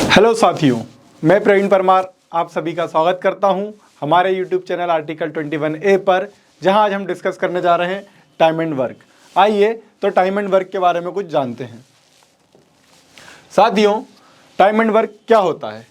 Hello साथियों, मैं प्रवीण परमार आप सभी का स्वागत करता हूं हमारे यूट्यूब चैनल आर्टिकल 21A पर, जहां आज हम डिस्कस करने जा रहे हैं टाइम एंड वर्क। आइए तो टाइम एंड वर्क के बारे में कुछ जानते हैं। साथियों, टाइम एंड वर्क क्या होता है?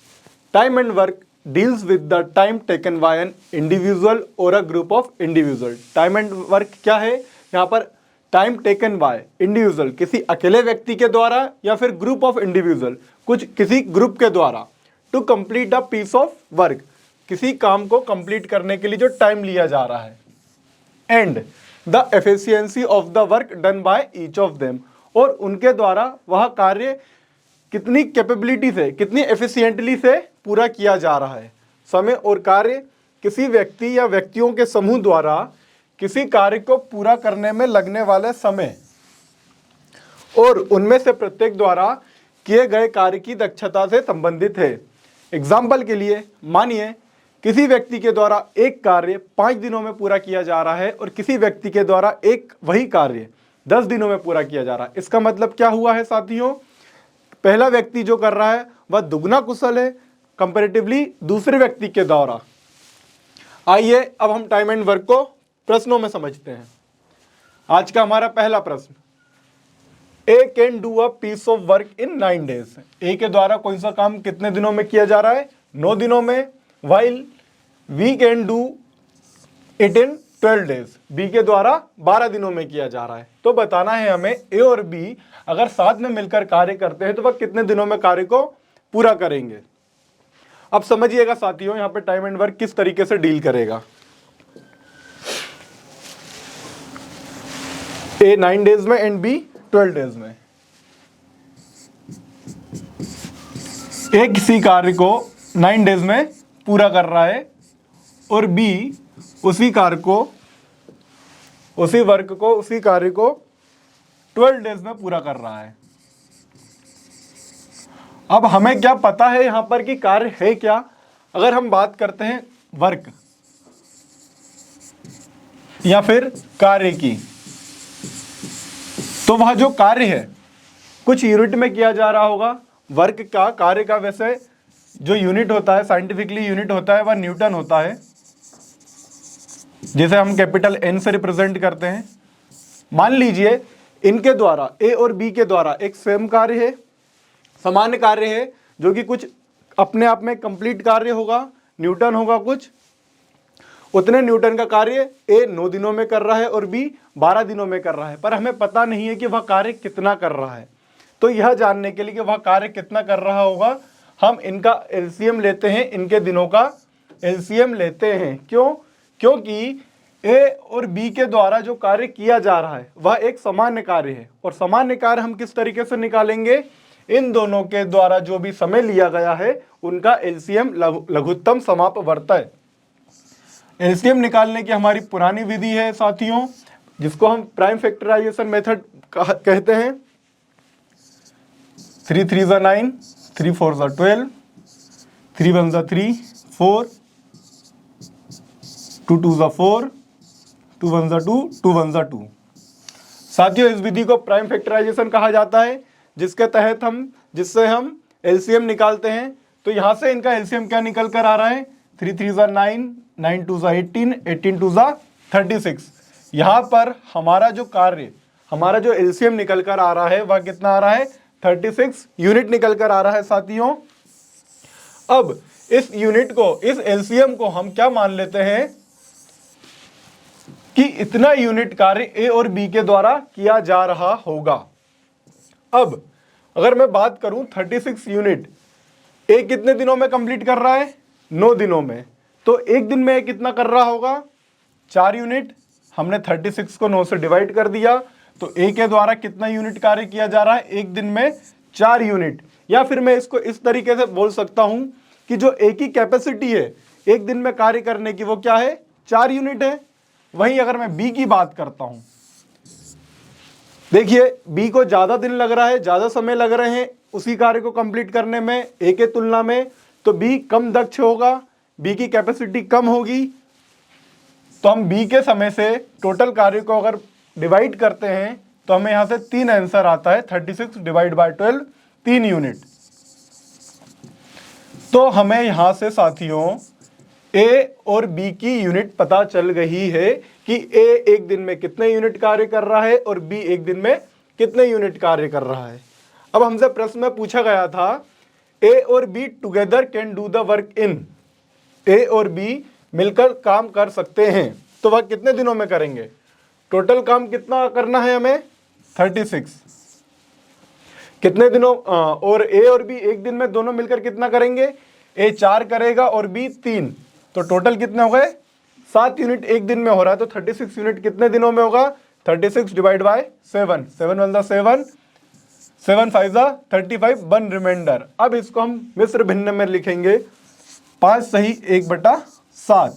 Time and work deals with the time taken by an individual और a group of individual. Time and work क्या है? यहाँ पर टाइम टेकन बाय इंडिविजुअल, किसी अकेले व्यक्ति के द्वारा या फिर ग्रुप ऑफ इंडिविजुअल, किसी ग्रुप के द्वारा, to complete a piece of work, किसी काम को कंप्लीट करने के लिए जो टाइम लिया जा रहा है, and the efficiency of the work done by each of them, और उनके द्वारा वह कार्य कितनी कैपेबिलिटी से, कितनी एफिशिएंटली से पूरा किया जा रहा है। समय और कार्य किसी व्यक्ति या व्यक्तियों के समूह द्वारा किसी कार्य को पूरा करने में लगने वाले समय और उनमें से प्रत्येक द्वारा किए गए कार्य की दक्षता से संबंधित है। एग्जाम्पल के लिए मानिए किसी व्यक्ति के द्वारा एक कार्य 5 दिनों में पूरा किया जा रहा है और किसी व्यक्ति के द्वारा वही कार्य 10 दिनों में पूरा किया जा रहा है। इसका मतलब क्या हुआ है साथियों? पहला व्यक्ति जो कर रहा है वह दुगना कुशल है कंपैरेटिवली दूसरे व्यक्ति के द्वारा। आइए अब हम टाइम एंड वर्क को प्रश्नों में समझते हैं। आज का हमारा पहला प्रश्न, A can do a piece of work in 9 days। A के द्वारा कौन सा काम कितने दिनों में किया जा रहा है? 9 दिनों में। While we can do it in 12 days। B के द्वारा 12 दिनों में किया जा रहा है। तो बताना है हमें ए और बी अगर साथ में मिलकर कार्य करते हैं तो वह कितने दिनों में कार्य को पूरा करेंगे। अब समझिएगा साथियों, यहाँ पे टाइम एंड वर्क किस तरीके से डील करेगा। ए 9 days में एंड बी 12 days में। ए किसी कार्य को 9 days में पूरा कर रहा है और बी उसी कार्य को, उसी वर्क को, उसी कार्य को 12 days में पूरा कर रहा है। अब हमें क्या पता है यहां पर कि कार्य है क्या? अगर हम बात करते हैं वर्क या फिर कार्य की, तो वह जो कार्य है कुछ यूनिट में किया जा रहा होगा। वर्क का, कार्य का वैसे जो यूनिट होता है, साइंटिफिकली यूनिट होता है, वह न्यूटन होता है, जिसे हम कैपिटल N से रिप्रेजेंट करते हैं। मान लीजिए इनके द्वारा, ए और बी के द्वारा एक सेम कार्य है, सामान्य कार्य है, जो कि कुछ अपने आप में कंप्लीट कार्य होगा, न्यूटन होगा कुछ। उतने न्यूटन का कार्य ए 9 दिनों में कर रहा है और बी 12 दिनों में कर रहा है, पर हमें पता नहीं है कि वह कार्य कितना कर रहा है। तो यह जानने के लिए कि वह कार्य कितना कर रहा होगा, हम इनका एलसीएम लेते हैं, इनके दिनों का एलसीएम लेते हैं। क्यों? क्योंकि ए और बी के द्वारा जो कार्य किया जा रहा है वह एक सामान्य कार्य है, और सामान्य कार्य हम किस तरीके से निकालेंगे? इन दोनों के द्वारा जो भी समय लिया गया है उनका एलसीएम लघुत्तम समापवर्तय। एलसीएम निकालने की हमारी पुरानी विधि है साथियों, जिसको हम प्राइम फैक्टराइजेशन मेथड कहते हैं। 3 3 9, 3 4 12, 3 1 3 4, 2 2 4, 2 1 2, 2 1 2। साथियों, इस विधि को प्राइम फैक्टराइजेशन कहा जाता है, जिसके तहत जिससे हम एलसीएम निकालते हैं। तो यहां से इनका एलसीएम क्या निकल कर आ रहा है? 3 3 9, 9 2 18, 18 2 36। यहां पर हमारा जो कार्य, हमारा जो एलसीएम निकल कर आ रहा है वह कितना आ रहा है? 36 यूनिट निकल कर आ रहा है साथियों। अब इस यूनिट को, इस एलसीएम को हम क्या मान लेते हैं कि इतना यूनिट कार्य ए और बी के द्वारा किया जा रहा होगा। अब अगर मैं बात करूं 36 यूनिट ए कितने दिनों में कंप्लीट कर रहा है? 9 दिनों में। तो एक दिन में ए कितना कर रहा होगा? 4 यूनिट। हमने 36 को 9 से डिवाइड कर दिया, तो ए के द्वारा कितना यूनिट कार्य किया जा रहा है? एक दिन में 4 यूनिट। या फिर मैं इसको इस तरीके से बोल सकता हूं कि जो ए की कैपेसिटी है एक दिन में कार्य करने की, वो क्या है? 4 यूनिट है। वहीं अगर मैं बी की बात करता हूं, देखिए बी को ज्यादा दिन लग रहा है, ज्यादा समय लग रहे हैं उसी कार्य को कंप्लीट करने में ए के तुलना में, तो बी कम दक्ष होगा, बी की कैपेसिटी कम होगी। तो हम बी के समय से टोटल कार्य को अगर डिवाइड करते हैं तो हमें यहां से 3 आंसर आता है। 36 डिवाइड बाय 12, 3 यूनिट। तो हमें यहां से साथियों ए और बी की यूनिट पता चल गई है कि ए एक दिन में कितने यूनिट कार्य कर रहा है और बी एक दिन में कितने यूनिट कार्य कर रहा है। अब हमसे प्रश्न में पूछा गया था ए और B together can do the work in, A और बी मिलकर काम कर सकते हैं, तो वह कितने दिनों में करेंगे। टोटल काम कितना करना है हमें 36, कितने दिनों और ए और बी एक दिन में दोनों मिलकर कितना करेंगे, ए 4 करेगा और बी 3, तो टोटल कितने हो गए 7 यूनिट एक दिन में हो रहा है। तो 36 यूनिट कितने दिनों में होगा, 36 डिवाइड बाय 7, 7 1 7, 7 5 35, 1 रिमाइंडर। अब इसको हम मिश्र भिन्न में लिखेंगे 5 सही 1/7,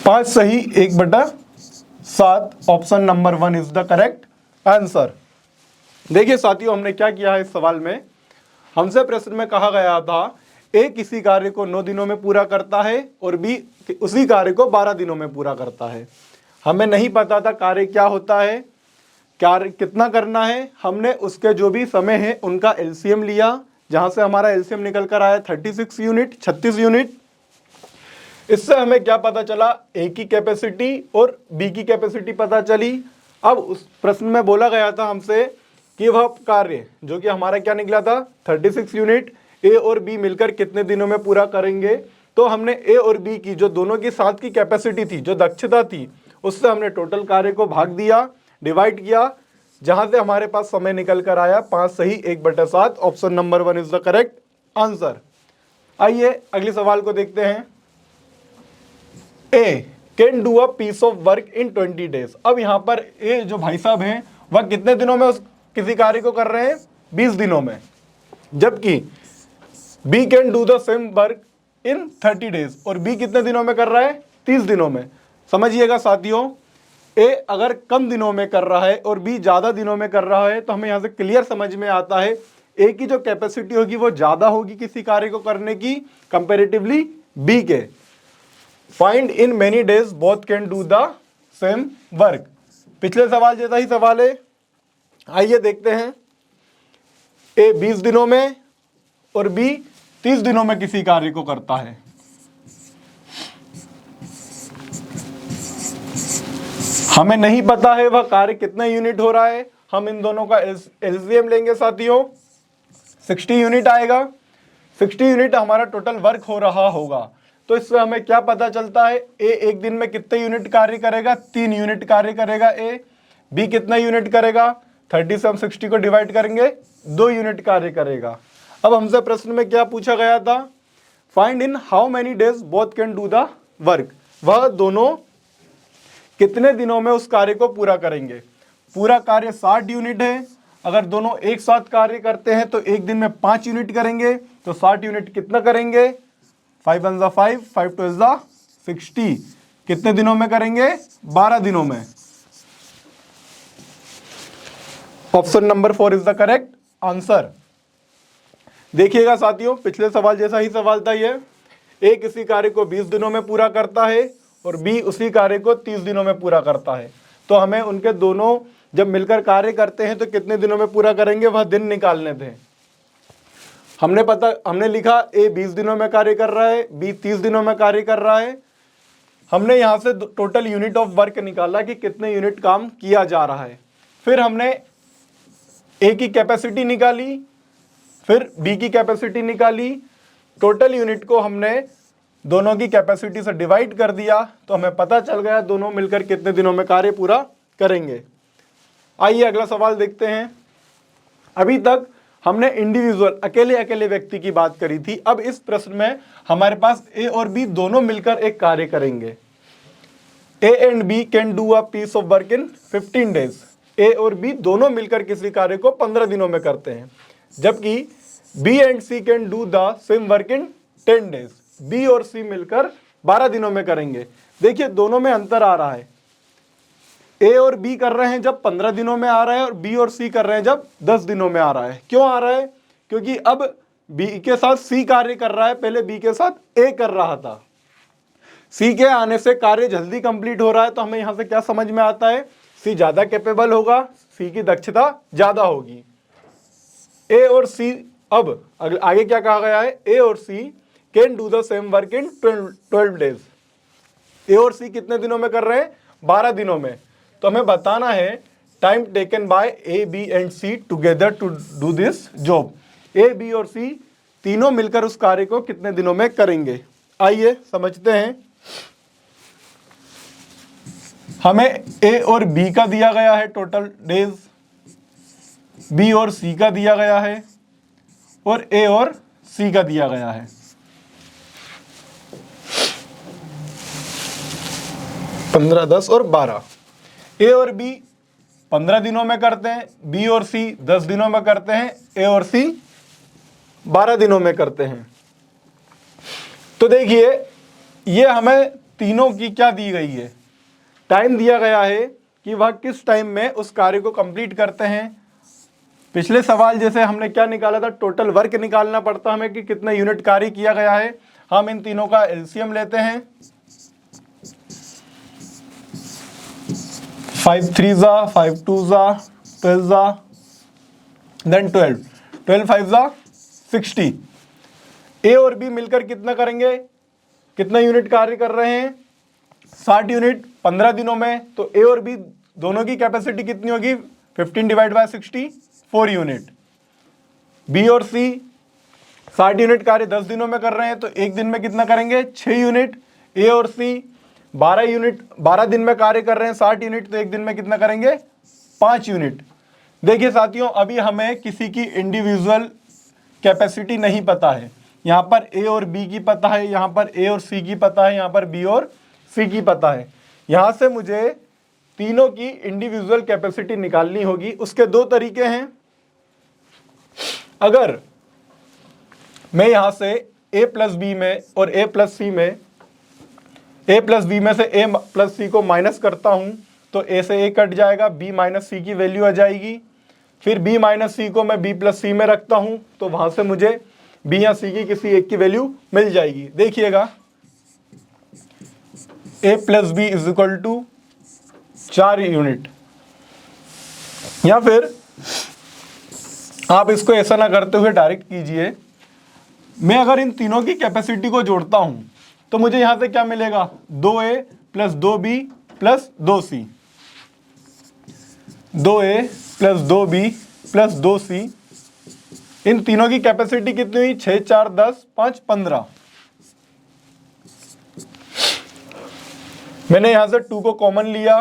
5 सही 1/7, option number 1 is the correct answer. देखिए साथियों हमने क्या किया है इस सवाल में, हमसे प्रश्न में कहा गया था ए किसी कार्य को 9 दिनों में पूरा करता है और बी उसी कार्य को 12 दिनों में पूरा करता है। हमें नहीं पता था कार्य क्या होता है, कार्य कितना करना है। हमने उसके जो भी समय है उनका एलसीएम लिया, जहां से हमारा एलसीएम निकल कर आया 36 यूनिट, 36 यूनिट। इससे हमें क्या पता चला, ए की कैपेसिटी और बी की कैपेसिटी पता चली। अब उस प्रश्न में बोला गया था हमसे कि वह कार्य जो कि हमारा क्या निकला था 36 यूनिट, ए और बी मिलकर कितने दिनों में पूरा करेंगे। तो हमने ए और बी की जो दोनों की साथ की कैपेसिटी थी, जो दक्षता थी, उससे हमने टोटल कार्य को भाग दिया, डिवाइड किया, जहां से हमारे पास समय निकल कर आया 5 सही 1/7, option number 1 is the correct answer. आइए अगले सवाल को देखते हैं। A can do a piece of work in 20 days. अब यहां पर ए जो भाई साहब हैं वह कितने दिनों में उस किसी कार्य को कर रहे हैं, 20 दिनों में, जबकि B can do the same work in 30 days, और बी कितने दिनों में कर रहा है 30 दिनों में। समझिएगा साथियों, ए अगर कम दिनों में कर रहा है और बी ज्यादा दिनों में कर रहा है, तो हमें यहां से क्लियर समझ में आता है ए की जो कैपेसिटी होगी वो ज्यादा होगी किसी कार्य को करने की कंपैरेटिवली बी के। Find in many days both can do the same work. पिछले सवाल जैसा ही सवाल है, आइए देखते हैं। ए 20 दिनों में और बी 30 दिनों में किसी कार्य को करता है। हमें नहीं पता है वह कार्य कितने यूनिट हो रहा है। हम इन दोनों का एलसीएम लेंगे साथियों, 60 यूनिट आएगा। 60 यूनिट हमारा टोटल वर्क हो रहा होगा। तो इससे हमें क्या पता चलता है, ए एक दिन में कितने यूनिट कार्य करेगा, 3 यूनिट कार्य करेगा ए। बी कितना यूनिट करेगा, 30 से हम 60 को डिवाइड करेंगे, 2 यूनिट कार्य करेगा। अब हमसे प्रश्न में क्या पूछा गया था, find in how many days both can do the work. वह दोनों कितने दिनों में उस कार्य को पूरा करेंगे। पूरा कार्य 60 यूनिट है, अगर दोनों एक साथ कार्य करते हैं तो एक दिन में 5 यूनिट करेंगे, तो 60 यूनिट कितना करेंगे, 5 1 5, 5 2 60, कितने दिनों में करेंगे, 12 दिनों में। Option number 4 is the correct answer. देखिएगा साथियों, पिछले सवाल जैसा ही सवाल था ये। ए किसी कार्य को 20 दिनों में पूरा करता है और बी उसी कार्य को 30 दिनों में पूरा करता है। तो हमें उनके दोनों जब मिलकर कार्य करते हैं तो कितने दिनों में पूरा करेंगे, वह दिन निकालने थे। हमने लिखा ए 20 दिनों में कार्य कर रहा है, बी 30 दिनों में कार्य कर रहा है। हमने यहां से टोटल यूनिट ऑफ वर्क निकाला कि कितने यूनिट काम किया जा रहा है। फिर हमने ए की कैपेसिटी निकाली, फिर बी की कैपेसिटी निकाली। टोटल यूनिट को हमने दोनों की कैपेसिटी से डिवाइड कर दिया, तो हमें पता चल गया दोनों मिलकर कितने दिनों में कार्य पूरा करेंगे। आइए अगला सवाल देखते हैं। अभी तक हमने इंडिविजुअल अकेले अकेले व्यक्ति की बात करी थी। अब इस प्रश्न में हमारे पास ए और बी दोनों मिलकर एक कार्य करेंगे। A and B can do a piece of work in 15 days. A और बी दोनों मिलकर किसी कार्य को 15 दिनों में करते हैं, जबकि B and C can do the same work in 10 days. B और सी मिलकर 12 दिनों में करेंगे। देखिए दोनों में अंतर आ रहा है। ए और बी कर रहे हैं जब 15 दिनों में आ रहा है, और बी और सी कर रहे हैं जब 10 दिनों में आ रहा है। क्यों आ रहा है, क्योंकि अब बी के साथ सी कार्य कर रहा है, पहले बी के साथ ए कर रहा था। सी के आने से कार्य जल्दी कंप्लीट हो रहा है, तो हमें यहां से क्या समझ में आता है, सी ज्यादा कैपेबल होगा, सी की दक्षता ज्यादा होगी। ए और सी, अब आगे क्या कहा गया है, ए और C can do the same work in 12 days. A और सी कितने दिनों में कर रहे हैं, 12 दिनों में। तो हमें बताना है time taken by A, B and C together to do this job. A, B और सी तीनों मिलकर उस कार्य को कितने दिनों में करेंगे। आइए समझते हैं। हमें ए और बी का दिया गया है टोटल डेज, बी और सी का दिया गया है, और ए और सी का दिया गया है। पंद्रह, 10 और 12। ए और बी 15 दिनों में करते हैं, बी और सी 10 दिनों में करते हैं, ए और सी 12 दिनों में करते हैं। तो देखिए ये हमें तीनों की क्या दी गई है, टाइम दिया गया है कि वह किस टाइम में उस कार्य को कंप्लीट करते हैं। पिछले सवाल जैसे हमने क्या निकाला था, टोटल वर्क निकालना पड़ता हमें कि कितने यूनिट कार्य किया गया है। हम इन तीनों का एलसीएम लेते हैं, 5 3 जा, 5 2 जा, 12 जा, देन 12, 12 5 जा 60। ए और बी मिलकर कितना करेंगे, कितना यूनिट कार्य कर रहे हैं, 60 यूनिट 15 दिनों में। तो ए और बी दोनों की कैपेसिटी कितनी होगी, 15 डिवाइड बाय 60, 4 यूनिट। बी और सी 60 यूनिट कार्य 10 दिनों में कर रहे हैं, तो एक दिन में कितना करेंगे, 6 यूनिट। ए और सी 12 यूनिट 12 दिन में कार्य कर रहे हैं, 60 यूनिट, तो एक दिन में कितना करेंगे, 5 यूनिट। देखिए साथियों, अभी हमें किसी की इंडिविजुअल कैपेसिटी नहीं पता है। यहाँ पर ए और बी की पता है, यहाँ पर ए और सी की पता है, यहाँ पर बी और सी की पता है। यहाँ से मुझे तीनों की इंडिविजुअल कैपेसिटी निकालनी होगी। उसके दो तरीके हैं। अगर मैं यहाँ से ए प्लस बी में और ए प्लस सी में, ए प्लस बी में से ए प्लस सी को माइनस करता हूँ, तो ए से ए कट जाएगा, बी माइनस सी की वैल्यू आ जाएगी। फिर बी माइनस सी को मैं बी प्लस सी में रखता हूँ, तो वहाँ से मुझे बी या सी की किसी एक की वैल्यू मिल जाएगी। देखिएगा, A plus B is equal to 4 unit. या फिर आप इसको ऐसा ना करते हुए डायरेक्ट कीजिए, मैं अगर इन तीनों की कैपेसिटी को जोड़ता हूं तो मुझे यहां से क्या मिलेगा, 2a plus 2b plus 2c, 2a plus 2b plus 2c। इन तीनों की कैपेसिटी कितनी हुई, 6 4 10 5 15। मैंने यहां से 2 को कॉमन लिया,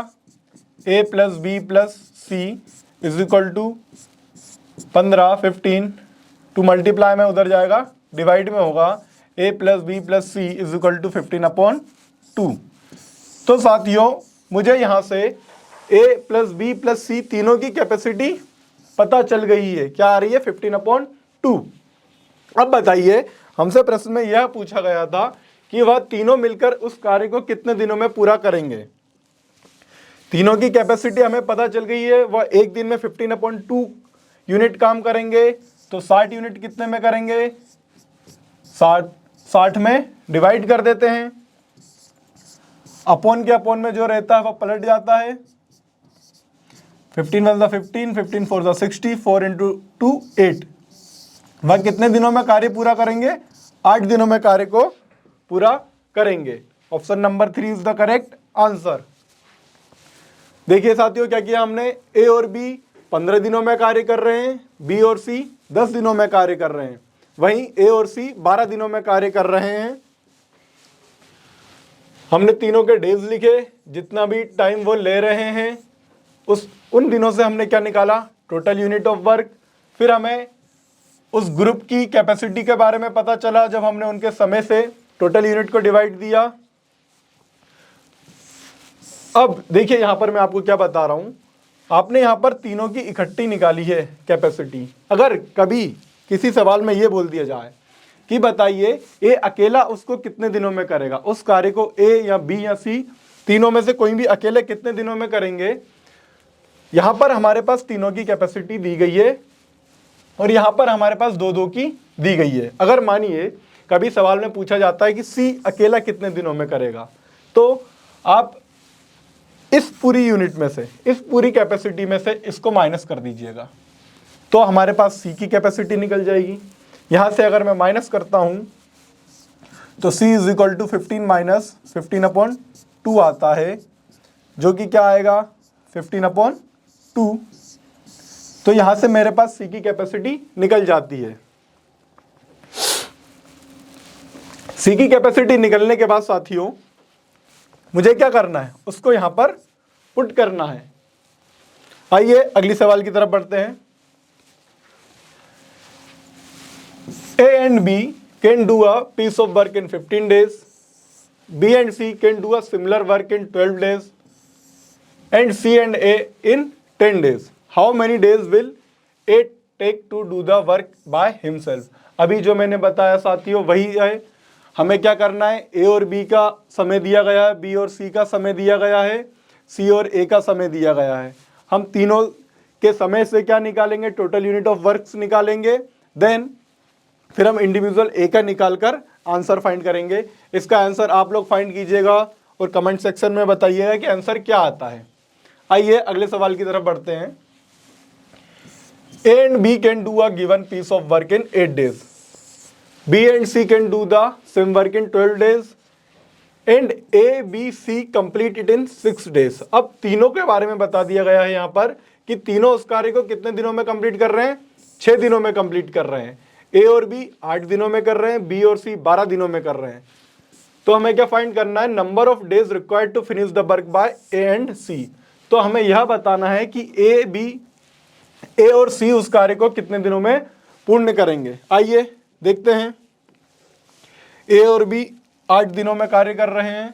a plus B plus C is equal to 15 15, two multiply में उधर जाएगा, डिवाइड में होगा, a plus B plus C is equal to 15/2। तो साथियों मुझे यहाँ से a plus B plus C तीनों की कैपेसिटी पता चल गई है। क्या आ रही है, 15/2। अब बताइए, हमसे प्रश्न में यह पूछा गया था कि वह तीनों मिलकर उस कार्य को कितने दिनों में पूरा करेंगे। तीनों की कैपेसिटी हमें पता चल गई है, वह एक दिन में 15/2 यूनिट काम करेंगे। तो 60 यूनिट कितने में करेंगे, 60 में डिवाइड कर देते हैं। अपॉन के अपॉन में जो रहता है वह पलट जाता है। 15 1 15, 15 4 60, 4 × 2 8। वह कितने दिनों में कार्य पूरा करेंगे, 8 दिनों में कार्य को पूरा करेंगे। Option number 3 is the correct answer. देखिए साथियों, क्या किया हमने, ए और बी 15 दिनों में कार्य कर रहे हैं, बी और सी 10 दिनों में कार्य कर रहे हैं, वहीं ए और सी 12 दिनों में कार्य कर रहे हैं। हमने तीनों के डेज लिखे, जितना भी टाइम वो ले रहे हैं उन दिनों से हमने क्या निकाला, टोटल यूनिट ऑफ वर्क। फिर हमें उस ग्रुप की कैपेसिटी के बारे में पता चला जब हमने उनके समय से टोटल यूनिट को डिवाइड दिया। अब देखिए यहाँ पर मैं आपको क्या बता रहा हूँ, आपने यहाँ पर तीनों की इकट्ठी निकाली है कैपेसिटी। अगर कभी किसी सवाल में ये बोल दिया जाए कि बताइए ए अकेला उसको कितने दिनों में करेगा, उस कार्य को ए या बी या सी तीनों में से कोई भी अकेले कितने दिनों में करेंगे। यहाँ पर हमारे पास तीनों की कैपेसिटी दी गई है और यहाँ पर हमारे पास 2-2 की दी गई है। अगर मानिए कभी सवाल में पूछा जाता है कि सी अकेला कितने दिनों में करेगा, तो आप इस पूरी यूनिट में से, इस पूरी कैपेसिटी में से इसको माइनस कर दीजिएगा। तो हमारे पास सी की कैपेसिटी निकल जाएगी। यहाँ से अगर मैं माइनस करता हूँ तो C is equal to 15 minus 15/2 आता है, जो कि क्या आएगा 15/2। तो यहाँ से मेरे पास C की कैपेसिटी निकल जाती है। C की कैपेसिटी निकलने के बाद साथियों मुझे क्या करना है, उसको यहाँ पर पुट करना है। आइए अगली सवाल की तरफ बढ़ते हैं। A and B can do a piece of work in 15 days. B and C can do a similar work in 12 days. And C and A in 10 days. How many days will A take to do the work by himself? अभी जो मैंने बताया साथियों वही है। हमें क्या करना है, A और B का समय दिया गया है, B और C का समय दिया गया है, C और A का समय दिया गया है। हम तीनों के समय से क्या निकालेंगे, टोटल यूनिट ऑफ वर्क्स निकालेंगे। देन फिर हम इंडिविजुअल ए का निकाल कर आंसर फाइंड करेंगे। इसका आंसर आप लोग फाइंड कीजिएगा और कमेंट सेक्शन में बताइएगा कि आंसर क्या आता है। आइए अगले सवाल की तरफ बढ़ते हैं। A and B can do a given piece of work in 8 days. B and C can do the same work in 12 days. And A B C complete it in 6 days. अब तीनों के बारे में बता दिया गया है यहाँ पर कि तीनों उस कार्य को कितने दिनों में कंप्लीट कर रहे हैं, 6 दिनों में कंप्लीट कर रहे हैं। ए और बी 8 दिनों में कर रहे हैं, बी और सी 12 दिनों में कर रहे हैं। तो हमें क्या फाइंड करना है, number of days required to finish the work by A and C. तो हमें यह बताना है कि ए और सी उस कार्य को कितने दिनों में पूर्ण करेंगे। आइए देखते हैं। ए और बी 8 दिनों में कार्य कर रहे हैं।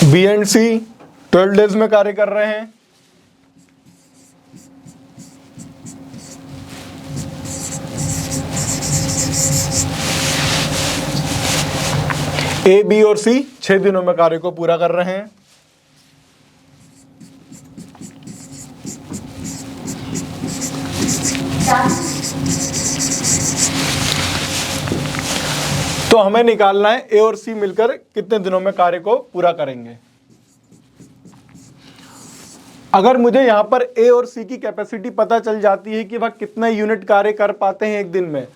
बी एंड सी 12 डेज में कार्य कर रहे हैं। ए बी और सी 6 दिनों में कार्य को पूरा कर रहे हैं। तो हमें निकालना है ए और सी मिलकर कितने दिनों में कार्य को पूरा करेंगे। अगर मुझे यहां पर ए और सी की कैपेसिटी पता चल जाती है कि वह कितना यूनिट कार्य कर पाते हैं एक दिन में,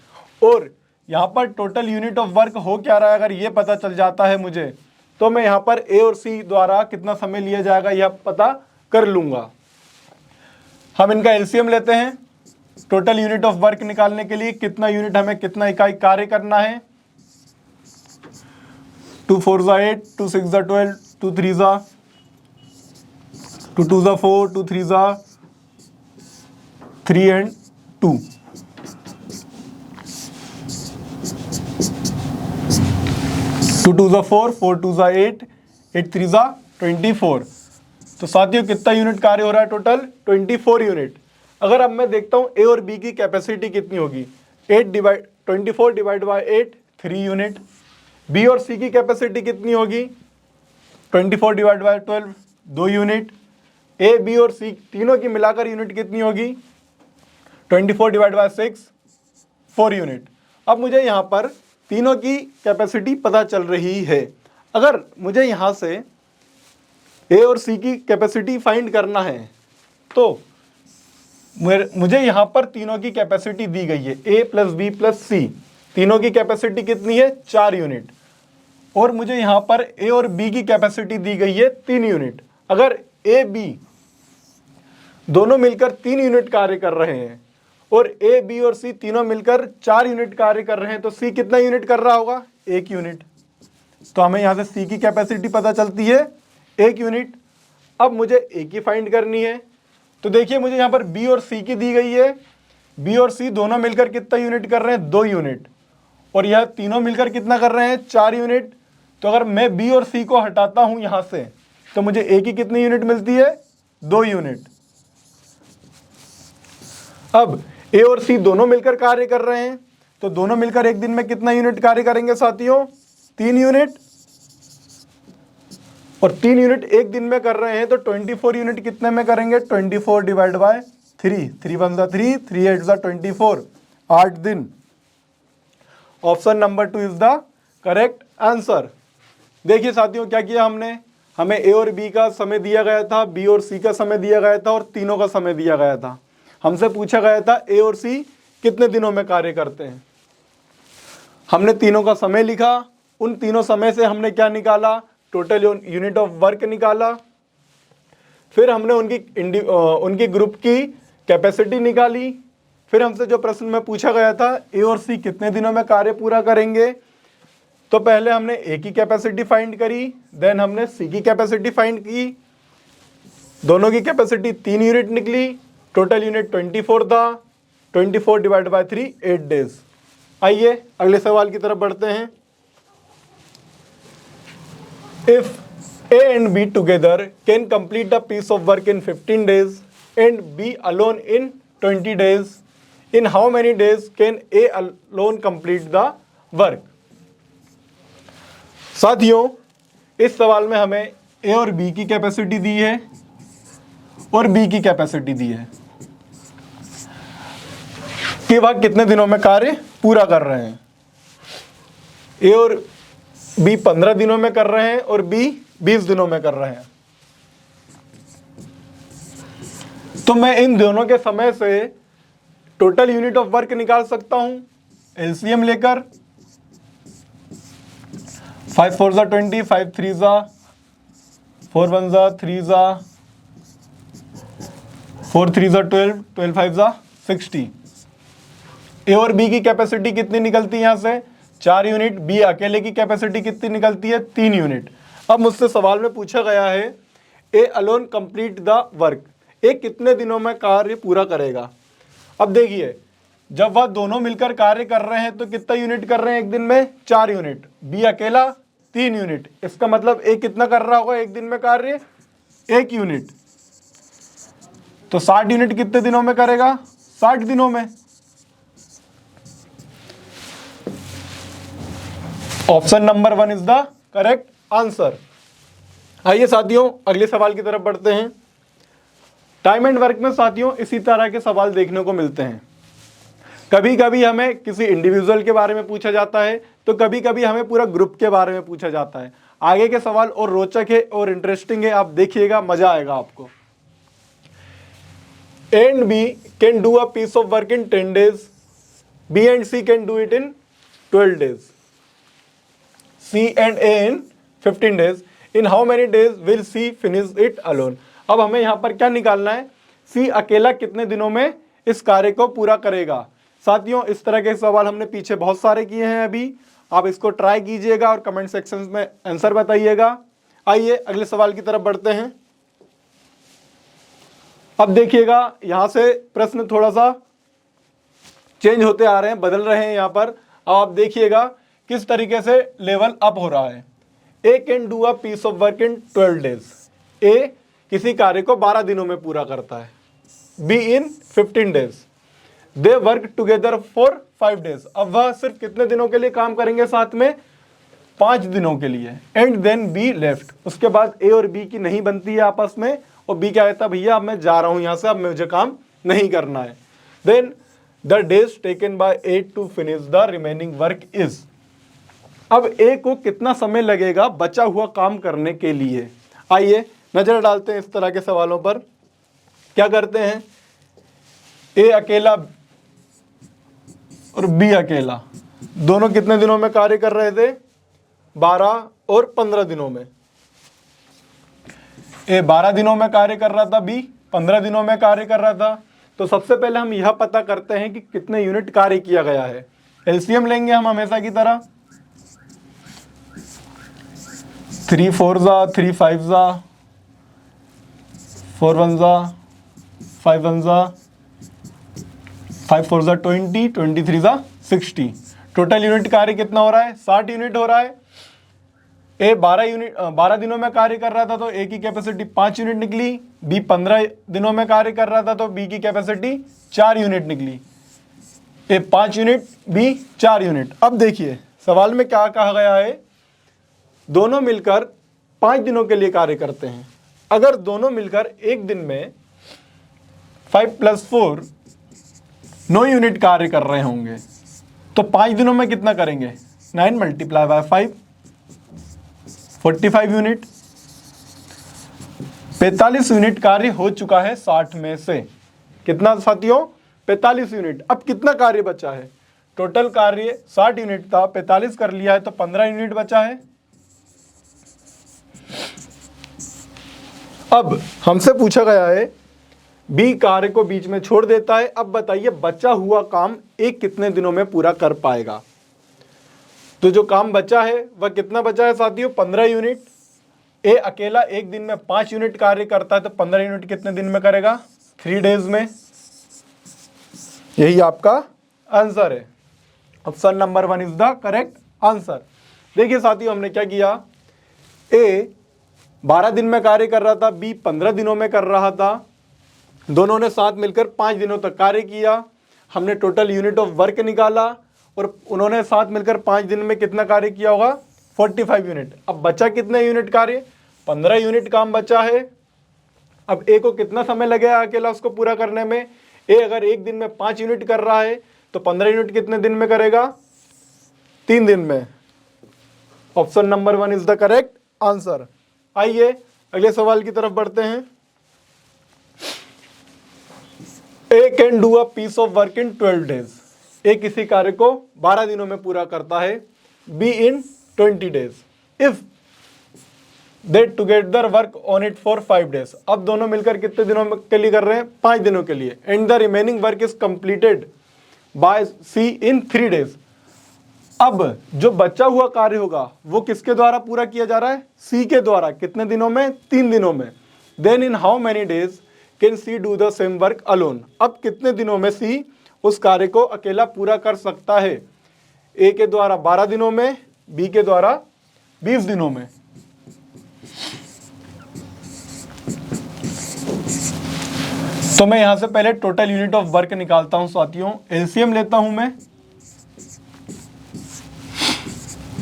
और यहां पर टोटल यूनिट ऑफ वर्क हो क्या रहा है, अगर ये पता चल जाता है मुझे, तो मैं यहां पर ए और सी द्वारा कितना समय लिया जाएगा यह पता कर लूंगा। हम इनका एलसीएम लेते हैं। टोटल यूनिट ऑफ वर्क निकालने के लिए कितना यूनिट, हमें कितना इकाई कार्य करना है। 2 4 8, 2 6 12, 2 3 2 2 4, 2 3 3 and 2। 2 2 4, 4 2 8, 8 3 24। तो साथियों कितना यूनिट कार्य हो रहा है, टोटल 24 यूनिट। अगर अब मैं देखता हूं ए और बी की कैपेसिटी कितनी होगी, 24 डिवाइड बाय 8 3 यूनिट। बी और सी की कैपेसिटी कितनी होगी, 24 divide by 12 2 unit. A B और सी तीनों की मिलाकर यूनिट कितनी होगी, 24 डिवाइड बाय 6 4 यूनिट। अब मुझे यहाँ पर तीनों की कैपेसिटी पता चल रही है। अगर मुझे यहाँ से ए और सी की कैपेसिटी फाइंड करना है तो मुझे यहाँ पर तीनों की कैपेसिटी दी गई है, ए प्लस बी प्लस सी, तीनों की कैपेसिटी कितनी है 4 यूनिट। और मुझे यहाँ पर ए और बी की कैपेसिटी दी गई है 3 यूनिट। अगर ए बी दोनों मिलकर 3 यूनिट कार्य कर रहे हैं और ए बी और सी तीनों मिलकर 4 यूनिट कार्य कर रहे हैं, तो सी कितना यूनिट कर रहा होगा, 1 यूनिट। तो हमें यहाँ से सी की कैपेसिटी पता चलती है 1 यूनिट। अब मुझे ए की फाइंड करनी है। तो देखिए मुझे यहाँ पर बी और सी की दी गई है। बी और सी दोनों मिलकर कितना यूनिट कर रहे हैं, 2 यूनिट। और यह तीनों मिलकर कितना कर रहे हैं, 4 यूनिट। तो अगर मैं बी और सी को हटाता हूं यहां से तो मुझे ए की कितनी यूनिट मिलती है, 2 यूनिट। अब ए और सी दोनों मिलकर कार्य कर रहे हैं, तो दोनों मिलकर एक दिन में कितना यूनिट कार्य करेंगे साथियों, 3 यूनिट। और 3 यूनिट एक दिन में कर रहे हैं तो 24 यूनिट कितने में करेंगे, 24 डिवाइड बाय 3, 3 1 3, 3 8 24, 8 दिन। Option number 2 is the correct answer. देखिए साथियों, क्या किया हमने, हमें ए और बी का समय दिया गया था, बी और सी का समय दिया गया था और तीनों का समय दिया गया था। हमसे पूछा गया था ए और सी कितने दिनों में कार्य करते हैं। हमने तीनों का समय लिखा, उन तीनों समय से हमने क्या निकाला, टोटल यूनिट ऑफ वर्क निकाला। फिर हमने उनकी ग्रुप की कैपेसिटी निकाली। फिर हमसे जो प्रश्न में पूछा गया था ए और सी कितने दिनों में कार्य पूरा करेंगे, तो पहले हमने ए की कैपेसिटी फाइंड करी, देन हमने सी की कैपेसिटी फाइंड की। दोनों की कैपेसिटी 3 यूनिट निकली, टोटल यूनिट 24 था। 24 डिवाइड बाय 3 8 डेज। आइए अगले सवाल की तरफ बढ़ते हैं। If A and B together can complete the piece of work in 15 days and B alone in 20 days, in how many days can A alone complete the work? साथियों, इस सवाल में हमें A और B की कैपेसिटी दी है और B की कैपेसिटी दी है कि वह कितने दिनों में कार्य पूरा कर रहे हैं। A और B 15 दिनों में कर रहे हैं और B 20 दिनों में कर रहे हैं। तो मैं इन दोनों के समय से टोटल यूनिट ऑफ वर्क निकाल सकता हूं एलसीएम लेकर। 5 4 जा 20, 5 3 जा 4 1 जा 3 जा 4 3 जा 12, 12 5 जा 60। ए और बी की कैपेसिटी कितनी निकलती है यहां से, 4 यूनिट। बी अकेले की कैपेसिटी कितनी निकलती है, 3 यूनिट। अब मुझसे सवाल में पूछा गया है A alone complete the work, A कितने दिनों में कार्य पूरा करेगा। अब देखिए, जब वह दोनों मिलकर कार्य कर रहे हैं तो कितना यूनिट कर रहे हैं एक दिन में, 4 यूनिट। बी अकेला 3 यूनिट। इसका मतलब ए कितना कर रहा होगा एक दिन में कार्य, 1 यूनिट। तो 60 यूनिट कितने दिनों में करेगा, 60 दिनों में। Option number 1 is the correct answer. आइए साथियों अगले सवाल की तरफ बढ़ते हैं। टाइम एंड वर्क में साथियों इसी तरह के सवाल देखने को मिलते हैं। कभी कभी हमें किसी इंडिविजुअल के बारे में पूछा जाता है, तो कभी कभी हमें पूरा ग्रुप के बारे में पूछा जाता है। आगे के सवाल और रोचक है और इंटरेस्टिंग है, आप देखिएगा, मजा आएगा आपको। A and B can do a piece of work in 10 days, B and C can do it in 12 days, C and A in 15 days. In how many days will C finish it alone? अब हमें यहाँ पर क्या निकालना है, C अकेला कितने दिनों में इस कार्य को पूरा करेगा। साथियों इस तरह के सवाल हमने पीछे बहुत सारे किए हैं, अभी आप इसको ट्राई कीजिएगा और कमेंट सेक्शन में आंसर बताइएगा। आइए अगले सवाल की तरफ बढ़ते हैं। अब देखिएगा, यहाँ से प्रश्न थोड़ा सा चेंज होते आ रहे हैं, बदल रहे हैं यहाँ पर। अब आप देखिएगा किस तरीके से लेवल अप हो रहा है। A can do a piece of work in 12 days, A किसी कार्य को 12 दिनों में पूरा करता है। B in 15 days, they work together for 5 days, अब वह सिर्फ कितने दिनों के लिए काम करेंगे साथ में, 5 दिनों के लिए। एंड देन बी लेफ्ट, उसके बाद ए और बी की नहीं बनती है आपस में, और बी क्या कहता है, भैया अब मैं जा रहा हूं यहां से, अब मुझे काम नहीं करना है। Then the days taken by A to finish the remaining work is, अब ए को कितना समय लगेगा बचा हुआ काम करने के लिए। आइए नजर डालते हैं इस तरह के सवालों पर। क्या करते हैं, ए अकेला और बी अकेला दोनों कितने दिनों में कार्य कर रहे थे, 12 और 15 दिनों में। ए 12 दिनों में कार्य कर रहा था, बी 15 दिनों में कार्य कर रहा था। तो सबसे पहले हम यह पता करते हैं कि कितने यूनिट कार्य किया गया है। एलसीएम लेंगे हम हमेशा की तरह, 3 4 जा 3 5 जा 4 1 जा 5 1 जा 5 4 जा 20, 23 जा 60। टोटल यूनिट कार्य कितना हो रहा है, 60 यूनिट हो रहा है। ए 12 दिनों में कार्य कर रहा था तो ए की कैपेसिटी 5 यूनिट निकली। बी 15 दिनों में कार्य कर रहा था तो बी की कैपेसिटी 4 यूनिट निकली। ए 5 यूनिट, बी 4 यूनिट। अब देखिए सवाल में क्या कहा गया है, दोनों मिलकर 5 दिनों के लिए कार्य करते हैं। अगर दोनों मिलकर एक दिन में 5 + 4 9 यूनिट कार्य कर रहे होंगे, तो 5 दिनों में कितना करेंगे, 9 × 5 45 यूनिट। 45 यूनिट कार्य हो चुका है 60 में से। कितना साथियों? 45 यूनिट। अब कितना कार्य बचा है? टोटल कार्य 60 यूनिट था, 45 कर लिया है तो 15 यूनिट बचा है। अब हमसे पूछा गया है बी कार्य को बीच में छोड़ देता है। अब बताइए बचा हुआ काम ए कितने दिनों में पूरा कर पाएगा? तो जो काम बचा है वह कितना बचा है साथियों? 15 यूनिट। ए अकेला एक दिन में 5 यूनिट कार्य करता है तो 15 यूनिट कितने दिन में करेगा? 3 डेज में। यही आपका आंसर है। Option number 1 is the correct answer. देखिए साथियों हमने क्या किया, ए 12 दिन में कार्य कर रहा था, बी 15 दिनों में कर रहा था। दोनों ने साथ मिलकर 5 दिनों तक कार्य किया। हमने टोटल यूनिट ऑफ वर्क निकाला और उन्होंने साथ मिलकर 5 दिन में कितना कार्य किया होगा? 45 यूनिट। अब बचा कितने यूनिट कार्य? 15 यूनिट काम बचा है। अब ए को कितना समय लगेगा अकेला उसको पूरा करने में? ए अगर एक दिन में 5 यूनिट कर रहा है तो 15 यूनिट कितने दिन में करेगा? 3 दिन में। Option number 1 is the correct answer. आइए अगले सवाल की तरफ बढ़ते हैं। A can do a piece of work in 12 days. A किसी कार्य को 12 दिनों में पूरा करता है, B in 20 days. If they together work on it for 5 days. अब दोनों मिलकर कितने दिनों के लिए कर रहे हैं? 5 दिनों के लिए। And the remaining work is completed by C in 3 डेज। अब जो बचा हुआ कार्य होगा वो किसके द्वारा पूरा किया जा रहा है? सी के द्वारा। कितने दिनों में? 3 दिनों में। Then in how many days can C do the same work alone. अब कितने दिनों में सी उस कार्य को अकेला पूरा कर सकता है? ए के द्वारा 12 दिनों में, बी के द्वारा 20 दिनों में। तो मैं यहां से पहले टोटल यूनिट ऑफ वर्क निकालता हूं साथियों। एलसीएम लेता हूं मैं।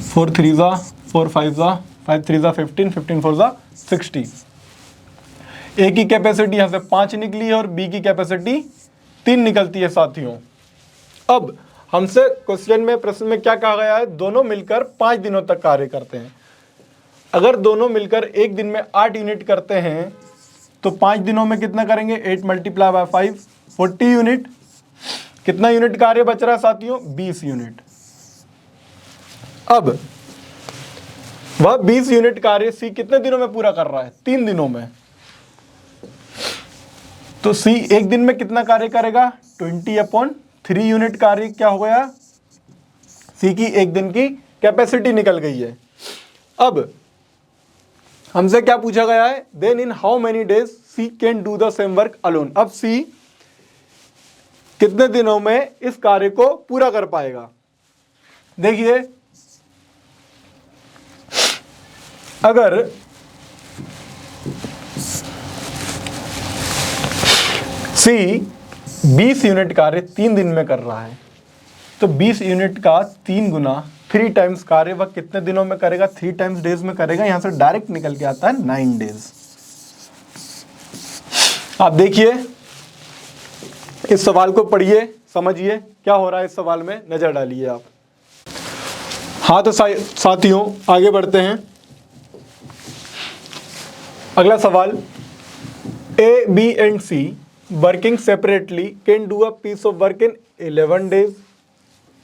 4 3 जा 4 5 जा 5 3 जा 15 15 4 जा 60। ए की कैपेसिटी यहां से 5 निकली है और बी की कैपेसिटी 3 निकलती है साथियों। अब हमसे क्वेश्चन में, प्रश्न में क्या कहा गया है? दोनों मिलकर 5 दिनों तक कार्य करते हैं। अगर दोनों मिलकर एक दिन में 8 यूनिट करते हैं तो 5 दिनों में कितना करेंगे? 8 मल्टीप्लाई बाय 5 40 यूनिट। कितना यूनिट कार्य बच रहा है साथियों? 20 यूनिट। अब वह 20 यूनिट कार्य सी कितने दिनों में पूरा कर रहा है? 3 दिनों में। तो सी एक दिन में कितना कार्य करेगा? 20/3 यूनिट कार्य क्या हो गया? सी की एक दिन की कैपेसिटी निकल गई है। अब हमसे क्या पूछा गया है? Then in how many days C can do the same work alone. अब सी कितने दिनों में इस कार्य को पूरा कर पाएगा? देखिए अगर सी 20 यूनिट कार्य 3 दिन में कर रहा है तो 20 यूनिट का 3 गुना 3 टाइम्स कार्य वह कितने दिनों में करेगा? 3 टाइम्स डेज में करेगा। यहां से डायरेक्ट निकल के आता है 9 डेज। आप देखिए इस सवाल को पढ़िए, समझिए क्या हो रहा है इस सवाल में, नजर डालिए आप। हाँ तो साथियों आगे बढ़ते हैं। अगला सवाल, A B and C working separately can do a piece of work in 11 days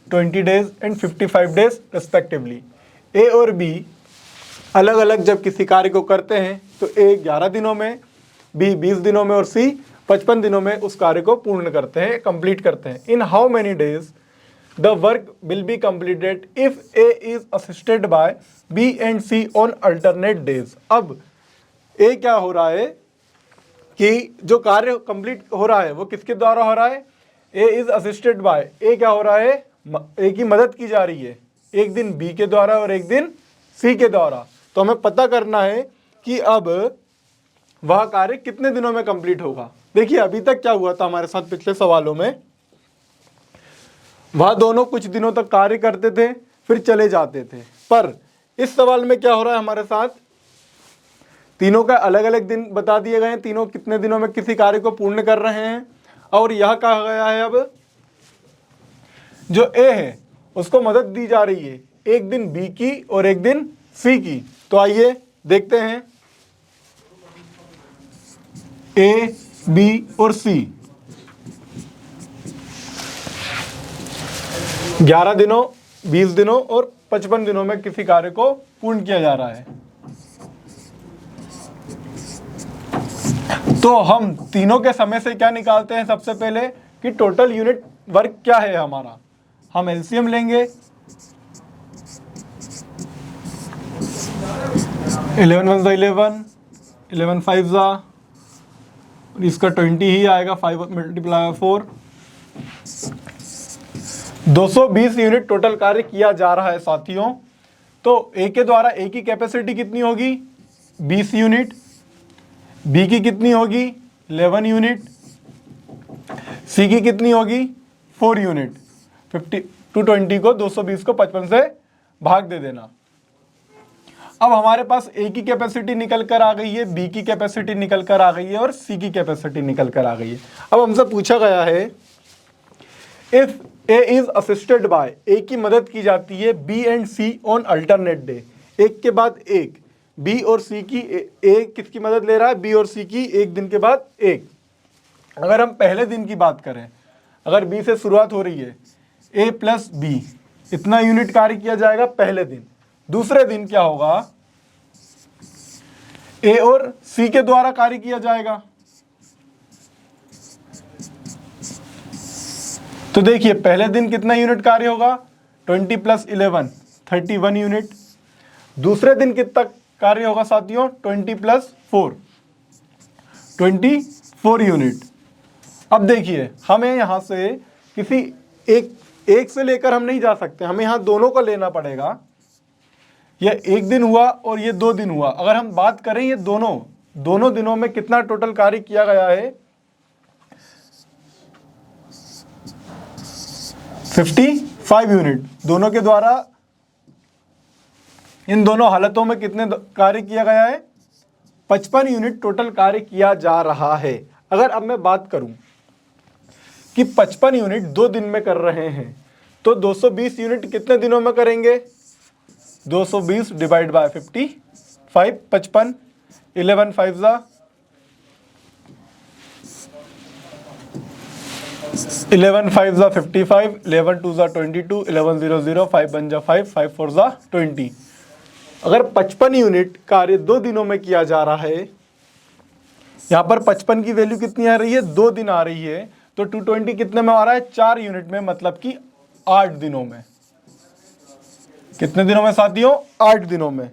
20 days and 55 days respectively. A और बी अलग अलग जब किसी कार्य को करते हैं तो ए 11 दिनों में, बी 20 दिनों में और सी 55 दिनों में उस कार्य को पूर्ण करते हैं, कंप्लीट करते हैं। In how many days the work will be completed if A is assisted by B and C on alternate days. अब ए क्या हो रहा है कि जो कार्य कंप्लीट हो रहा है वो किसके द्वारा हो रहा है? ए इज असिस्टेड बाय, ए क्या हो रहा है? ए की मदद की जा रही है, एक दिन बी के द्वारा और एक दिन सी के द्वारा। तो हमें पता करना है कि अब वह कार्य कितने दिनों में कंप्लीट होगा। देखिए अभी तक क्या हुआ था हमारे साथ पिछले सवालों में, वह दोनों कुछ दिनों तक कार्य करते थे फिर चले जाते थे, पर इस सवाल में क्या हो रहा है हमारे साथ? तीनों का अलग अलग दिन बता दिए गए हैं, तीनों कितने दिनों में किसी कार्य को पूर्ण कर रहे हैं। और यह कहा गया है अब जो ए है उसको मदद दी जा रही है, एक दिन बी की और एक दिन सी की। तो आइए देखते हैं ए, बी और सी 11 दिनों, 20 दिनों और 55 दिनों में किसी कार्य को पूर्ण किया जा रहा है। तो हम तीनों के समय से क्या निकालते हैं? सबसे पहले कि टोटल यूनिट वर्क क्या है हमारा। हम एलसीएम लेंगे, 11 1 11, 11 5 इसका 20 ही आएगा, 5 मल्टीप्लाई 4, 220 यूनिट टोटल कार्य किया जा रहा है साथियों। तो ए के द्वारा ए की कैपेसिटी कितनी होगी? 20 यूनिट। बी की कितनी होगी? 11 यूनिट। सी की कितनी होगी? 4 यूनिट। 220 को 220 को 55 से भाग दे देना। अब हमारे पास ए की कैपेसिटी निकल कर आ गई है, बी की कैपेसिटी निकल कर आ गई है और सी की कैपेसिटी निकल कर आ गई है। अब हमसे पूछा गया है if A is assisted by, A की मदद की जाती है B and C on alternate day, एक के बाद एक। बी और सी की ए किसकी मदद ले रहा है? बी और सी की, एक दिन के बाद एक। अगर हम पहले दिन की बात करें, अगर बी से शुरुआत हो रही है, ए प्लस बी इतना यूनिट कार्य किया जाएगा पहले दिन। दूसरे दिन क्या होगा? ए और सी के द्वारा कार्य किया जाएगा। तो देखिए पहले दिन कितना यूनिट कार्य होगा? 20 + 11 31 यूनिट। दूसरे दिन कितना कार्य होगा साथियों? 20 + 4 24 यूनिट। अब देखिए हमें यहां से किसी एक से लेकर हम नहीं जा सकते, हमें यहां दोनों को लेना पड़ेगा। यह एक दिन हुआ और ये 2 दिन हुआ। अगर हम बात करें ये दोनों दिनों में कितना टोटल कार्य किया गया है? 55 यूनिट। दोनों के द्वारा इन दोनों हालतों में कितने कार्य किया गया है? 55 यूनिट टोटल कार्य किया जा रहा है। अगर अब मैं बात करूं कि 55 यूनिट 2 दिन में कर रहे हैं, तो 220 यूनिट कितने दिनों में करेंगे? 220 डिवाइड बाय 55, 55, 11 5 11 5 55, 11 2 22, 11 0 0, 5 1 5, 5 4 20। अगर 55 यूनिट कार्य 2 दिनों में किया जा रहा है, यहाँ पर 55 की वैल्यू कितनी आ रही है? 2 दिन आ रही है। तो 220 कितने में आ रहा है? 4 यूनिट में, मतलब कि 8 दिनों में। कितने दिनों में साथियों? 8 दिनों में।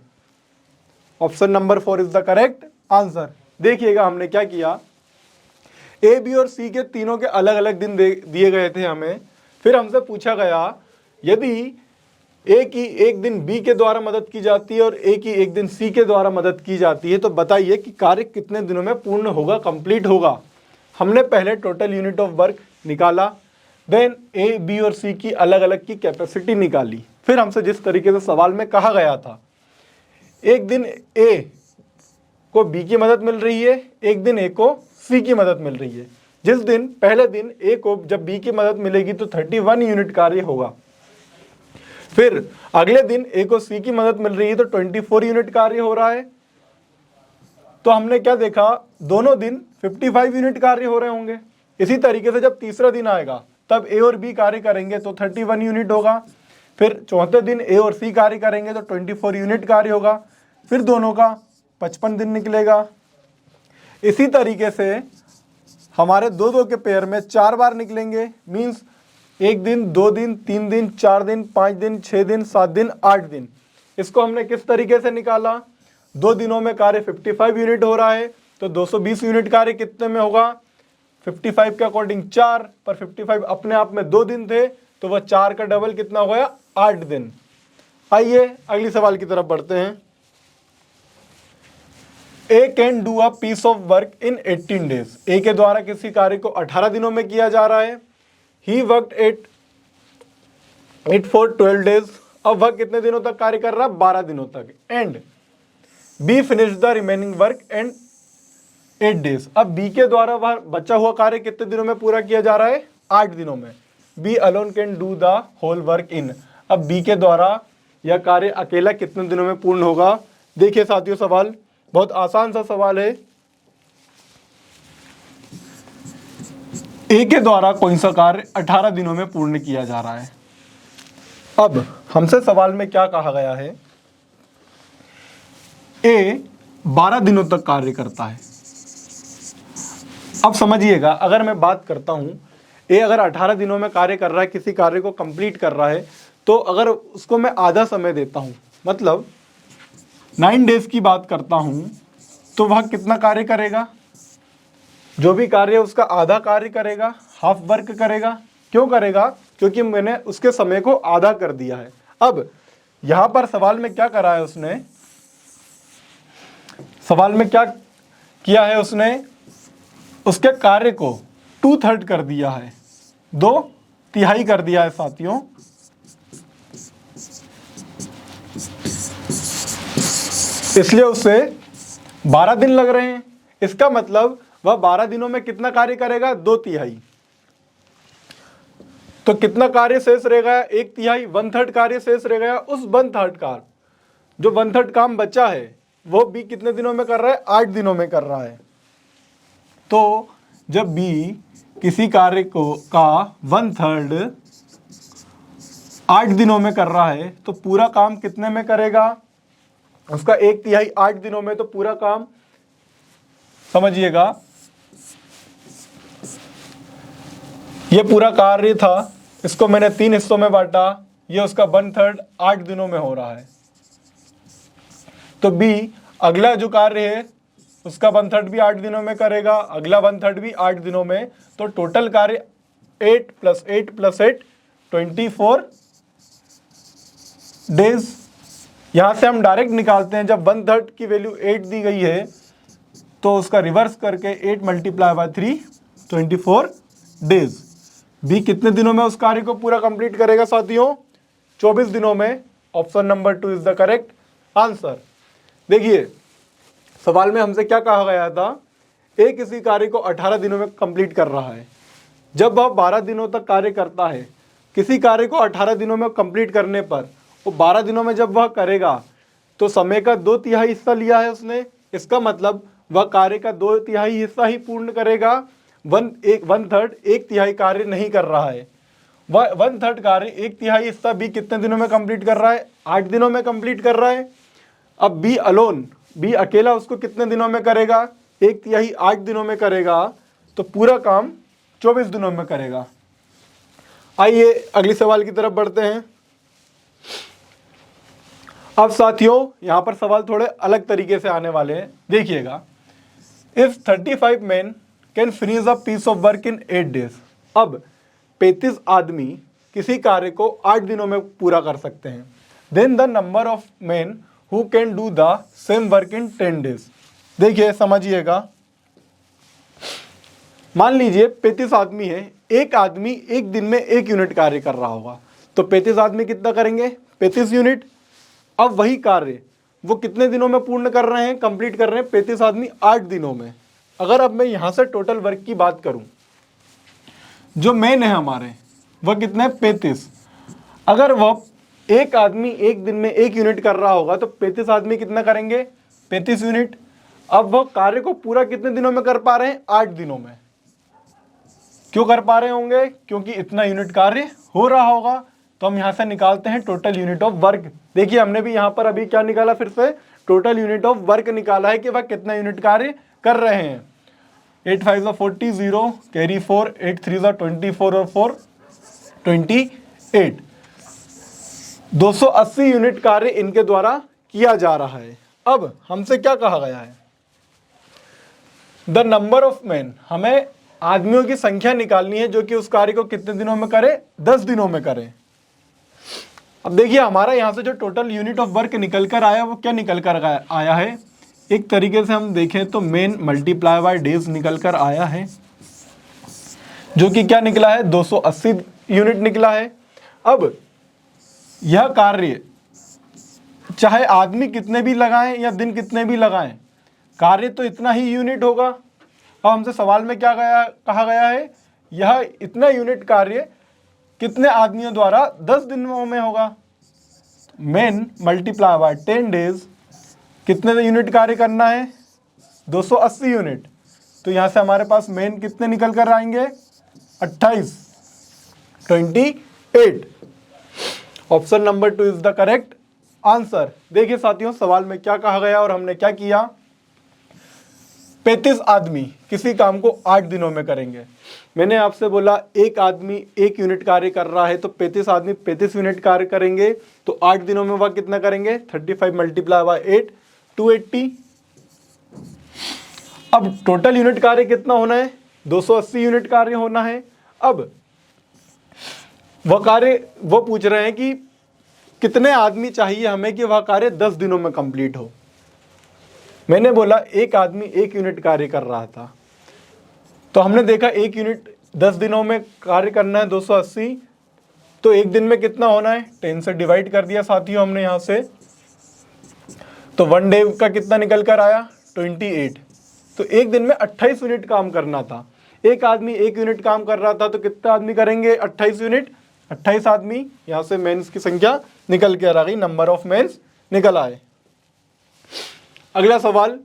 Option number 4 is the correct answer. देखिएगा हमने क्या किया, ए बी और सी के तीनों के अलग अलग दिन दिए गए थे हमें। फिर हमसे पूछा गया यदि ए की एक दिन बी के द्वारा मदद की जाती है और ए की एक दिन सी के द्वारा मदद की जाती है, तो बताइए कि कार्य कितने दिनों में पूर्ण होगा, कंप्लीट होगा। हमने पहले टोटल यूनिट ऑफ वर्क निकाला, देन ए बी और सी की अलग अलग की कैपेसिटी निकाली। फिर हमसे जिस तरीके से सवाल में कहा गया था, एक दिन ए को बी की मदद मिल रही है, एक दिन ए को सी की मदद मिल रही है। जिस दिन पहले दिन ए को जब बी की मदद मिलेगी तो 31 यूनिट कार्य होगा। फिर अगले दिन ए को सी की मदद मिल रही है तो 24 यूनिट कार्य हो रहा है। तो हमने क्या देखा, दोनों दिन 55 यूनिट कार्य हो रहे होंगे। इसी तरीके से जब तीसरा दिन आएगा तब ए और बी कार्य करेंगे तो 31 यूनिट होगा। फिर चौथे दिन ए और सी कार्य करेंगे तो 24 यूनिट कार्य होगा। फिर दोनों का 55 दिन निकलेगा। इसी तरीके से हमारे दो के पेयर में 4 बार निकलेंगे। मीन्स 1 दिन, 2 दिन, 3 दिन, 4 दिन, 5 दिन, 6 दिन, 7 दिन, 8 दिन। इसको हमने किस तरीके से निकाला? 2 दिनों में कार्य 55 यूनिट हो रहा है तो 220 यूनिट कार्य कितने में होगा? 55 के अकॉर्डिंग 4, पर 55 अपने आप में 2 दिन थे तो वह 4 का डबल कितना हो गया? 8 दिन। आइए अगली सवाल की तरफ बढ़ते हैं। A can do a piece of work in 18 days. A के द्वारा किसी कार्य को 18 दिनों में किया जा रहा है। He worked it for 12 days. अब वह कितने दिनों तक कार्य कर रहा है? 12 दिनों तक। And B finish the remaining work and 8 days. अब बी के द्वारा वह बचा हुआ कार्य कितने दिनों में पूरा किया जा रहा है? 8 दिनों में। B alone can do the whole work in. अब बी के द्वारा यह कार्य अकेला कितने दिनों में पूर्ण होगा? देखिए साथियों, सवाल बहुत आसान सा सवाल है। ए के द्वारा कौन सा कार्य 18 दिनों में पूर्ण किया जा रहा है। अब हमसे सवाल में क्या कहा गया है, ए 12 दिनों तक कार्य करता है। अब समझिएगा, अगर मैं बात करता हूं, ए अगर 18 दिनों में कार्य कर रहा है, किसी कार्य को कंप्लीट कर रहा है, तो अगर उसको मैं आधा समय देता हूं, मतलब 9 डेज की बात करता हूं, तो वह कितना कार्य करेगा, जो भी कार्य उसका आधा कार्य करेगा, हाफ वर्क करेगा। क्यों करेगा, क्योंकि मैंने उसके समय को आधा कर दिया है। अब यहां पर सवाल में क्या करा है उसने, सवाल में क्या किया है उसने, उसके कार्य को 2/3 कर दिया है, 2/3 कर दिया है साथियों। इसलिए उससे 12 दिन लग रहे हैं। इसका मतलब वह 12 दिनों में कितना कार्य करेगा, 2/3। तो कितना कार्य शेष रह गया, 1/3, 1/3 कार्य शेष रह गया। उस 1/3 का जो 1/3 काम बचा है, वो बी कितने दिनों में कर रहा है, 8 दिनों में कर रहा है। तो जब बी किसी कार्य को का 1/3 8 दिनों में कर रहा है, तो पूरा काम कितने में करेगा, उसका 1/3 8 दिनों में। तो पूरा काम समझिएगा, ये पूरा कार्य था, इसको मैंने 3 हिस्सों में बांटा, ये उसका 1/3 8 दिनों में हो रहा है। तो बी अगला जो कार्य है उसका 1/3 भी 8 दिनों में करेगा, अगला 1/3 भी 8 दिनों में। तो टोटल कार्य 8 + 8 + 8 24 डेज। यहां से हम डायरेक्ट निकालते हैं, जब 1/3 की वैल्यू 8 दी गई है, तो उसका रिवर्स करके 8 × 3 24 डेज। बी कितने दिनों में उस कार्य को पूरा कंप्लीट करेगा साथियों, 24 दिनों में। Option number 2 is the correct answer. देखिए सवाल में हमसे क्या कहा गया था, ए किसी कार्य को 18 दिनों में कंप्लीट कर रहा है। जब वह 12 दिनों तक कार्य करता है, किसी कार्य को 18 दिनों में कंप्लीट करने पर वो 12 दिनों में जब वह करेगा, तो समय का 2/3 हिस्सा लिया है उसने। इसका मतलब वह कार्य का 2/3 हिस्सा ही पूर्ण करेगा, 1/3 1/3 कार्य नहीं कर रहा है। वह 1/3 कार्य 1/3 हिस्सा बी कितने दिनों में कंप्लीट कर रहा है, 8 दिनों में कंप्लीट कर रहा है। अब बी अकेला उसको कितने दिनों में करेगा, 1/3 8 दिनों में करेगा, तो पूरा काम 24 दिनों में करेगा। आइए अगले सवाल की तरफ बढ़ते हैं। अब साथियों यहां पर सवाल थोड़े अलग तरीके से आने वाले हैं, देखिएगा। If 35 men can finish a piece of work in 8 days। अब 35 आदमी किसी कार्य को 8 दिनों में पूरा कर सकते हैं। Then the number of men who can do the same work in 10 days। देखिए समझिएगा, मान लीजिए 35 आदमी है, एक आदमी एक दिन में 1 यूनिट कार्य कर रहा होगा, तो 35 आदमी कितना करेंगे, 35 यूनिट। अब वही कार्य वो कितने दिनों में पूर्ण कर रहे हैं, कंप्लीट कर रहे हैं 35 आदमी 8 दिनों में। अगर अब मैं यहां से टोटल वर्क की बात करूं, जो मेन है हमारे, वह कितने 35। अगर वह एक आदमी एक दिन में 1 यूनिट कर रहा होगा, तो 35 आदमी कितना करेंगे, 35 यूनिट। अब वह कार्य को पूरा कितने दिनों में कर पा रहे हैं, 8 दिनों में। क्यों कर पा रहे होंगे, क्योंकि इतना यूनिट कार्य हो रहा होगा। तो हम यहां से निकालते हैं टोटल यूनिट ऑफ वर्क। देखिए हमने भी यहां पर अभी क्या निकाला, फिर से टोटल यूनिट ऑफ वर्क निकाला है कि वह कितना यूनिट कार्य कर रहे हैं। 8 5 40 0 कैरी 4 8 3 24 और 4 28 280 यूनिट कार्य इनके द्वारा किया जा रहा है। अब हमसे क्या कहा गया है, द नंबर ऑफ मैन, हमें आदमियों की संख्या निकालनी है जो कि उस कार्य को कितने दिनों में करे, 10 दिनों में करे। अब देखिए हमारा यहां से जो टोटल यूनिट ऑफ वर्क निकल कर आया, वो क्या निकल कर आया है, एक तरीके से हम देखें तो मेन मल्टीप्लाई बाय डेज निकल कर आया है, जो कि क्या निकला है, 280 यूनिट निकला है। अब यह कार्य चाहे आदमी कितने भी लगाएं या दिन कितने भी लगाएं, कार्य तो इतना ही यूनिट होगा। अब हमसे सवाल में क्या कहा गया है, यह इतना यूनिट कार्य कितने आदमियों द्वारा 10 दिनों में होगा। मेन मल्टीप्लाई बाय 10 डेज कितने यूनिट कार्य करना है? 280 यूनिट। तो यहाँ से हमारे पास मेन कितने निकल कर आएंगे? 28, 28। Option number 2 is the correct answer. देखिए साथियों, सवाल में क्या कहा गया और हमने क्या किया। 35 आदमी किसी काम को 8 दिनों में करेंगे। मैंने आपसे बोला एक आदमी 1 यूनिट कार्य कर रहा है, तो 35 आदमी 35 यूनिट कार्य करेंगे, तो 8 दिनों में वह कितना करेंगे? 35 मल्टीप्लाई बाय 8, 280। अब टोटल यूनिट कार्य कितना होना है? 280 यूनिट कार्य होना है। अब वह कार्य वो पूछ रहे हैं कि कितने आदमी चाहिए हमें कि वह कार्य 10 दिनों में कंप्लीट हो। मैंने बोला एक आदमी 1 यूनिट कार्य कर रहा था, तो हमने देखा 1 यूनिट 10 दिनों में कार्य करना है 280, तो एक दिन में कितना होना है? 10 से डिवाइड कर दिया साथियों हमने यहाँ से, तो 1 डे का कितना निकल कर आया? 28। तो एक दिन में 28 यूनिट काम करना था। एक आदमी 1 यूनिट काम कर रहा था, तो कितने आदमी करेंगे 28 यूनिट? 28 आदमी। यहाँ से मेंस की संख्या निकल के आ गई, नंबर ऑफ मेंस निकल आए। अगला सवाल,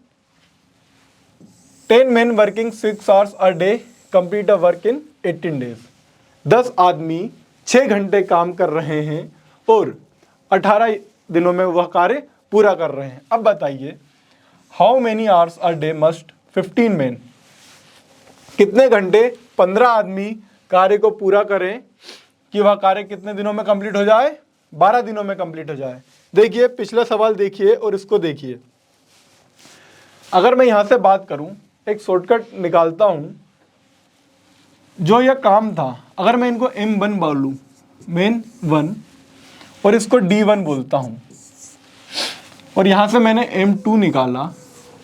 10 men working 6 hours a day complete a work in 18 days। 10 आदमी 6 घंटे काम कर रहे हैं और 18 दिनों में वह कार्य पूरा कर रहे हैं। अब बताइए, how many hours a day must 15 men, कितने घंटे 15 आदमी कार्य को पूरा करें कि वह कार्य कितने दिनों में कंप्लीट हो जाए? 12 दिनों में कंप्लीट हो जाए। देखिए पिछला सवाल देखिए और इसको देखिए। अगर मैं यहां से बात करूं, एक शॉर्टकट निकालता हूं, जो यह काम था, अगर मैं इनको M1 बोलूं, मेन 1, और इसको D1 बोलता हूं, और यहां से मैंने M2 निकाला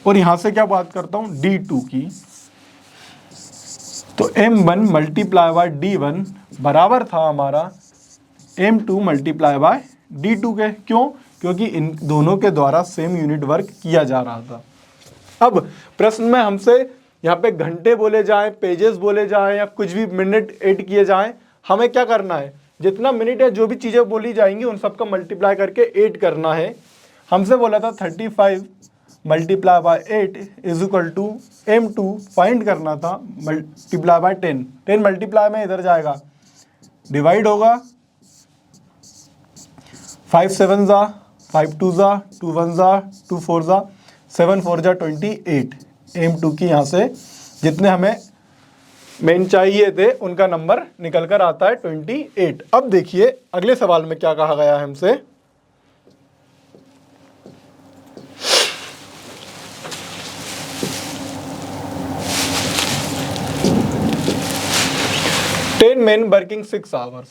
और यहां से क्या बात करता हूं? D2 की, तो M1 मल्टीप्लाई बाय D1 बराबर था हमारा M2 मल्टीप्लाई बाय D2 के। क्यों? क्योंकि इन दोनों के द्वारा सेम यूनिट वर्क किया जा रहा था। अब प्रश्न में हमसे यहाँ पे घंटे बोले जाएं, पेजेस बोले जाएं या कुछ भी मिनट ऐड किए जाएं, हमें क्या करना है? जितना मिनट या जो भी चीज़ें बोली जाएंगी उन सबका मल्टीप्लाई करके ऐड करना है। हमसे बोला था 35 multiply by 8 is equal to M2 find करना था मल्टीप्लाई बाय 10। 10 मल्टीप्लाई में इधर जाएगा, डिवाइड होगा, 5 7 जा, 5 2 जा, 2 1 जा, 2 4 जा, 7 4 जा 28। M2 की यहाँ से जितने हमें मेन चाहिए थे उनका नंबर निकल कर आता है 28। अब देखिए अगले सवाल में क्या कहा गया है हमसे। मेन वर्किंग 6 hours,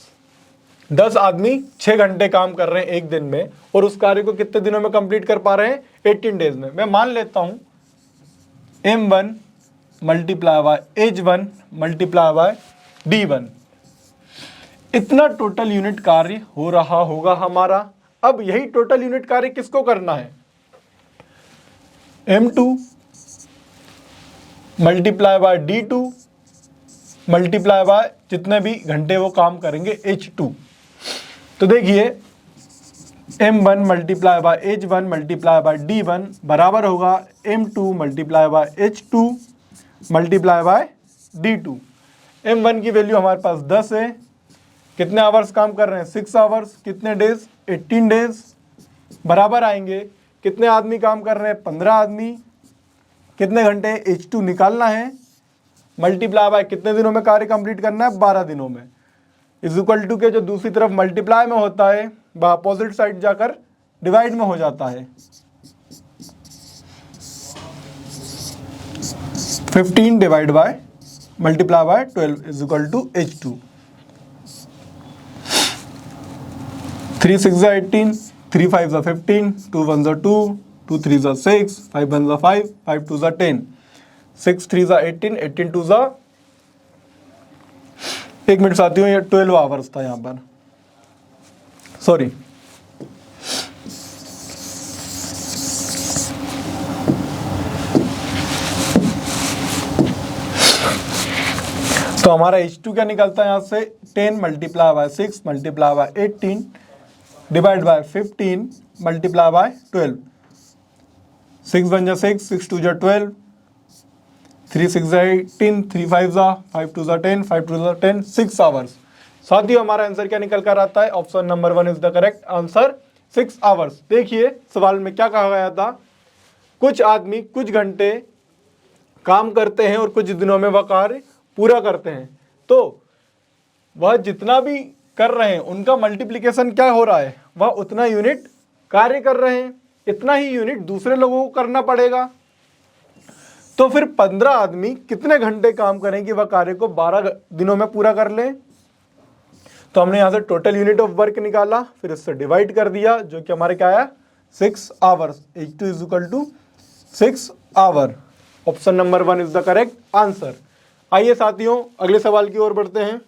10 आदमी 6 घंटे काम कर रहे हैं एक दिन में, और उस कार्य को कितने दिनों में कंप्लीट कर पा रहे हैं? 18 डेज में। मैं मान लेता हूं M1 multiply by H1 multiply by D1, इतना टोटल यूनिट कार्य हो रहा होगा हमारा। अब यही टोटल यूनिट कार्य किसको करना है? M2 multiply by D2 multiply by जितने भी घंटे वो काम करेंगे H2। तो देखिए M1 multiply by H1 multiply by D1 बराबर होगा M2 multiply by H2 multiply by D2। M1 की वैल्यू हमारे पास 10 है। कितने आवर्स काम कर रहे हैं? 6 आवर्स। कितने डेज? 18 डेज। बराबर आएंगे, कितने आदमी काम कर रहे हैं? 15 आदमी। कितने घंटे? H2 निकालना है, मल्टीप्लाई बाय कितने दिनों में कार्य कंप्लीट करना है? 12 दिनों में। इज इक्वल टू के जो दूसरी तरफ मल्टीप्लाई में होता है वह अपोजिट साइड जाकर डिवाइड में हो जाता है। 15 divide by multiply by 12 is equal to H2। 3 6 जा 18, 3 5 जा 15, 2 1 जा 2, 2 3 जा 6, 5 1 जा 5, 5 2 जा 10, 6 3 जा 18, 18 2 जा, एक मिनट साथियों, ये 12 आवर्स था यहाँ पर, सॉरी। तो हमारा H2 क्या निकलता है यहाँ से? 10 multiply by 6 multiply by 18 divide by 15 multiply by 12। 6 1 जा 6, 6 2 जा 12, 3 6 जा 18, 3 5 जा 5 2 जा 10, 5 2 जा 10, 6 आवर्स। साथियों हमारा आंसर क्या निकल कर आता है? Option number 1 is the correct answer, 6 hours. देखिए सवाल में क्या कहा गया था, कुछ आदमी कुछ घंटे काम करते हैं और कुछ दिनों में वह कार्य पूरा करते हैं, तो वह जितना भी कर रहे हैं उनका मल्टीप्लिकेशन क्या हो रहा है, वह उतना यूनिट कार्य कर रहे हैं, इतना ही यूनिट दूसरे लोगों को करना पड़ेगा। तो फिर 15 आदमी कितने घंटे काम करें कि वह कार्य को 12 दिनों में पूरा कर लें? तो हमने यहाँ से टोटल यूनिट ऑफ वर्क निकाला, फिर इससे डिवाइड कर दिया, जो कि हमारे क्या आया 6 hours. H2 is equal to 6 hour. Option number 1 is the correct answer. आइए साथियों अगले सवाल की ओर बढ़ते हैं।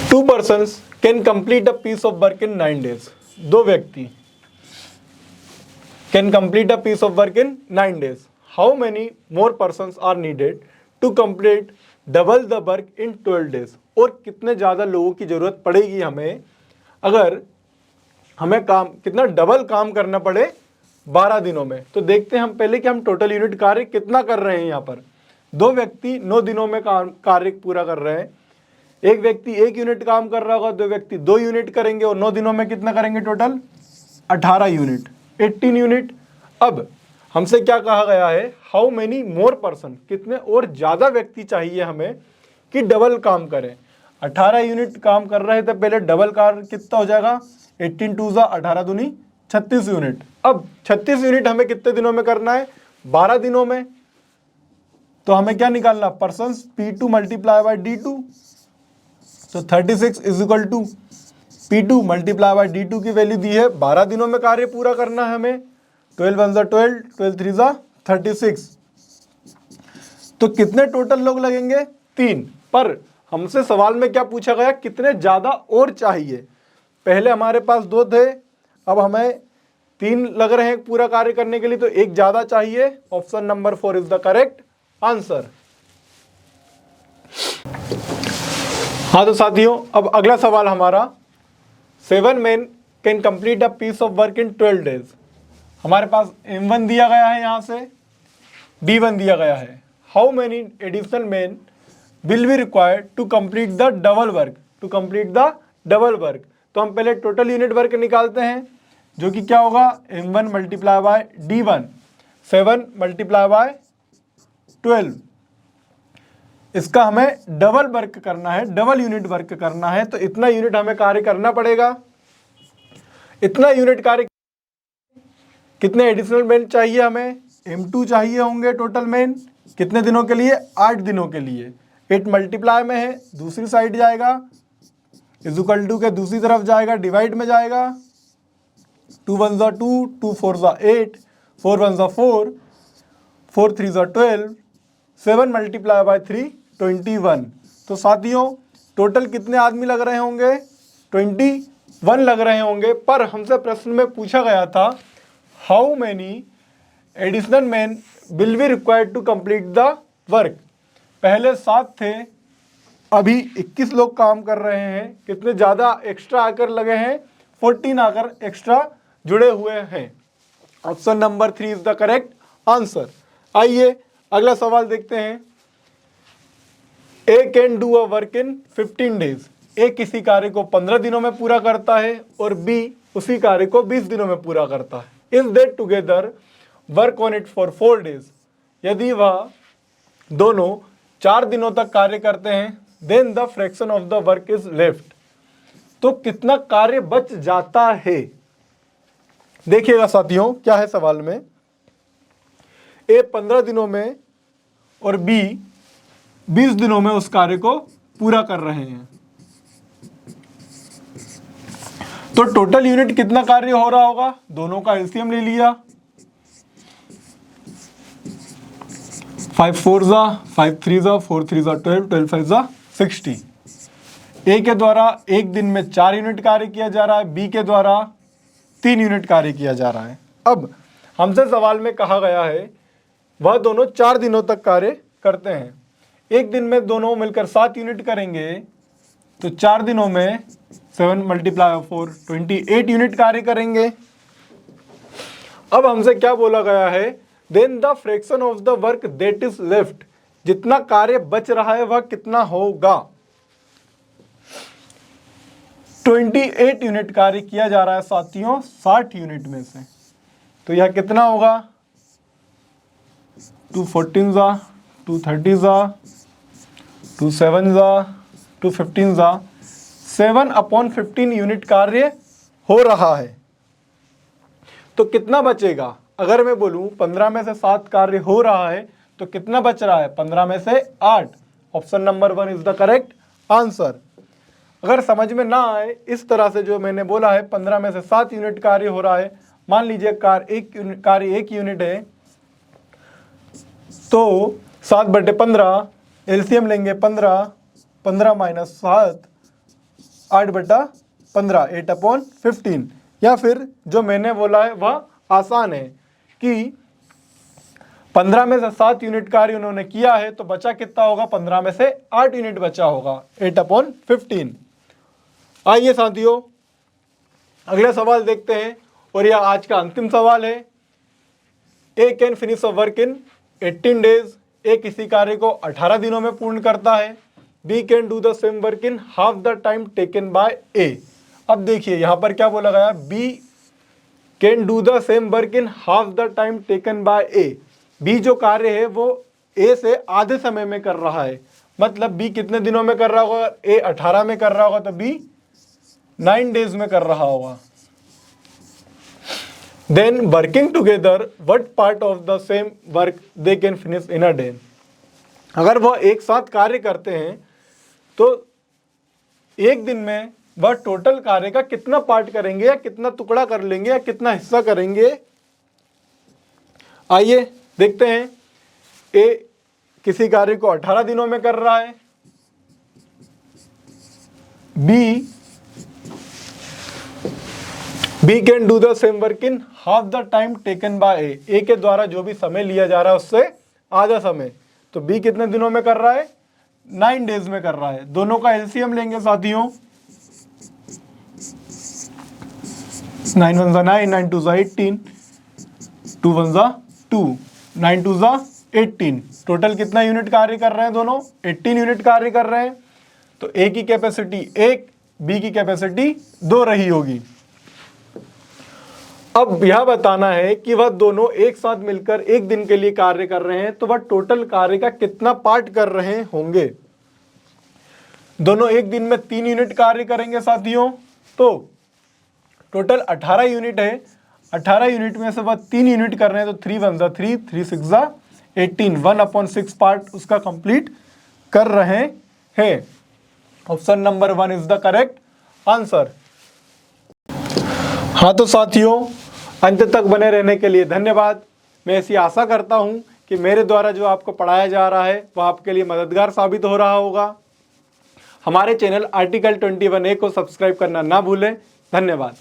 Two persons can complete a piece of work in 9 days. दो व्यक्ति can complete a piece of work in 9 days. How many more persons are needed to complete double the work in 12 days? और कितने ज़्यादा लोगों की ज़रूरत पड़ेगी हमें, अगर हमें काम कितना डबल काम करना पड़े 12 दिनों में? तो देखते हैं हम पहले कि हम टोटल यूनिट कार्य कितना कर रहे हैं। यहाँ पर दो व्यक्ति 9 दिनों में कार्य पूरा कर रहे हैं। एक व्यक्ति 1 यूनिट काम कर रहा होगा, दो व्यक्ति 2 यूनिट करेंगे, और 9 दिनों में कितना करेंगे? Total 18 unit, 18 unit. अब हमसे क्या कहा गया है, हाउ मेनी मोर पर्सन, कितने और ज़्यादा व्यक्ति चाहिए हमें कि डबल काम करें। 18 यूनिट काम कर रहे थे पहले, डबल कार्य कितना हो जाएगा? 18 2 जा 18 दूनी 36 यूनिट। अब 36 यूनिट हमें कितने दिनों में करना है? 12 दिनों में। तो हमें क्या निकालना? Persons P2 multiply by D2। तो 36 is equal to P2 multiply by D2 की वैल्यू दी है, 12 दिनों में कार्य पूरा करना है हमें। 12 1 जा 12, 12 3 जा 36। तो कितने टोटल लोग लगेंगे? 3। पर हमसे सवाल में क्या पूछा गया, कितने ज़्यादा और चाहिए? पहले हमारे पास 2 थे, अब हमें 3 लग रहे हैं पूरा कार्य करने के लिए, तो एक ज़्यादा चाहिए। Option number 4 is the correct answer. हाँ तो साथियों अब अगला सवाल हमारा, 7 men can complete a piece of work in 12 days. हमारे पास M1 दिया गया है, यहाँ से D1 दिया गया है। How many additional man will be required to complete the double work, to complete the double work. तो हम पहले टोटल यूनिट वर्क निकालते हैं, जो कि क्या होगा? M1 multiply by D1, 7 multiply by 12। इसका हमें डबल वर्क करना है, डबल यूनिट वर्क करना है, तो इतना यूनिट हमें कार्य करना पड़ेगा। इतना यूनिट कार्य, कितने एडिशनल मैन चाहिए हमें? M2 चाहिए होंगे टोटल मैन, कितने दिनों के लिए? 8 दिनों के लिए। 8 मल्टीप्लाई में है, दूसरी साइड जाएगा, इज इक्वल टू के दूसरी तरफ जाएगा, डिवाइड में जाएगा। 2 1 जा 2, 2 4 जा 8, 4 1 जा 4, 4 3 जा 12, 7 मल्टीप्लाई बाय 3 21। तो साथियों टोटल कितने आदमी लग रहे होंगे? 21 लग रहे होंगे। पर हमसे प्रश्न में पूछा गया था, how many additional man will be required to complete the work. पहले 7 थे, अभी 21 लोग काम कर रहे हैं। कितने ज़्यादा एक्स्ट्रा आकर लगे हैं? 14 आकर एक्स्ट्रा जुड़े हुए हैं। Option number 3 is the correct answer. आइए अगला सवाल देखते हैं। A can do a work in 15 days. A किसी कार्य को 15 दिनों में पूरा करता है और बी उसी कार्य को 20 दिनों में पूरा करता है। If they together work on it for 4 days, यदि वह दोनों 4 दिनों तक कार्य करते हैं, then the fraction of the work is left. तो कितना कार्य बच जाता है? देखिएगा साथियों क्या है सवाल में, ए 15 दिनों में और बी 20 दिनों में उस कार्य को पूरा कर रहे हैं। तो टोटल यूनिट कितना कार्य हो रहा होगा? दोनों का एलसीएम ले लिया, 5 4 जा 5 3 जा 4 3 जा 12, 12 5 जा 60। ए के द्वारा एक दिन में 4 यूनिट कार्य किया जा रहा है, बी के द्वारा 3 यूनिट कार्य किया जा रहा है। अब हमसे सवाल में कहा गया है वह दोनों 4 दिनों तक कार्य करते हैं। एक दिन में दोनों मिलकर 7 यूनिट करेंगे, तो 4 दिनों में 7 मल्टीप्लाई 4 28 यूनिट कार्य करेंगे। अब हमसे क्या बोला गया है, then the fraction of the work that is left, जितना कार्य बच रहा है वह कितना होगा। 28 यूनिट कार्य किया जा रहा है साथियों 60 यूनिट में से, तो यह कितना होगा, 2 14 जा, 2 30 जा, 2 7 जा, 2 15 जा, 7/15 यूनिट कार्य हो रहा है। तो कितना बचेगा, अगर मैं बोलूं 15 में से 7 कार्य हो रहा है तो कितना बच रहा है, 15 में से 8। Option number 1 is the correct answer. अगर समझ में ना आए इस तरह से जो मैंने बोला है, 15 में से 7 यूनिट कार्य हो रहा है, मान लीजिए कार्य 1 यूनिट है, तो 7/15 एलसीएम लेंगे 15, 15 माइनस 7 8/15 8/15, या फिर जो मैंने बोला है वह आसान है कि 15 में से 7 यूनिट कार्य उन्होंने किया है तो बचा कितना होगा, 15 में से 8 यूनिट बचा होगा 8/15। आइए साथियों अगला सवाल देखते हैं, और यह आज का अंतिम सवाल है। A can finish a work in 18 days, A किसी कार्य को 18 दिनों में पूर्ण करता है। B can do the same work in half the time taken by A. अब देखिए यहाँ पर क्या बोला गया, B can do the same work in half the time taken by A. B जो कार्य है वो ए से आधे समय में कर रहा है, मतलब बी कितने दिनों में कर रहा होगा, ए 18 में कर रहा होगा तो बी 9 डेज में कर रहा होगा। Then working together what part of the same work they can finish in a day. अगर वह एक साथ कार्य करते हैं तो एक दिन में वह टोटल कार्य का कितना पार्ट करेंगे, या कितना टुकड़ा कर लेंगे, या कितना हिस्सा करेंगे। आइए देखते हैं। ए किसी कार्य को 18 दिनों में कर रहा है, B can do the same work in half the time taken by A. A के द्वारा जो भी समय लिया जा रहा है उससे आधा समय, तो बी कितने दिनों में कर रहा है, 9 डेज में कर रहा है। दोनों का एलसीएम लेंगे साथियों, 9 1 जा 9, 9 2 जा 18, 2 1 जा 2, 9 2 जा 18। टोटल कितना यूनिट कार्य कर रहे हैं, दोनों 18 यूनिट कार्य कर रहे हैं। तो ए की कैपेसिटी 1, बी की कैपेसिटी 2 रही होगी। अब यह बताना है कि वह दोनों एक साथ मिलकर एक दिन के लिए कार्य कर रहे हैं, तो वह टोटल कार्य का कितना पार्ट कर रहे होंगे। दोनों एक दिन में 3 यूनिट कार्य करेंगे साथियों, तो टोटल 18 यूनिट है। 18 यूनिट में से वह 3 यूनिट कर रहे हैं, तो 3 1 जा 3, 3 6 जा 18, 1/6 पार्ट उसका कंप्लीट कर रहे हैं। Option number 1 is the correct answer. हाँ तो साथियों अंत तक बने रहने के लिए धन्यवाद। मैं ऐसी आशा करता हूँ कि मेरे द्वारा जो आपको पढ़ाया जा रहा है वह आपके लिए मददगार साबित हो रहा होगा। हमारे चैनल आर्टिकल 21A को सब्सक्राइब करना ना भूलें। धन्यवाद।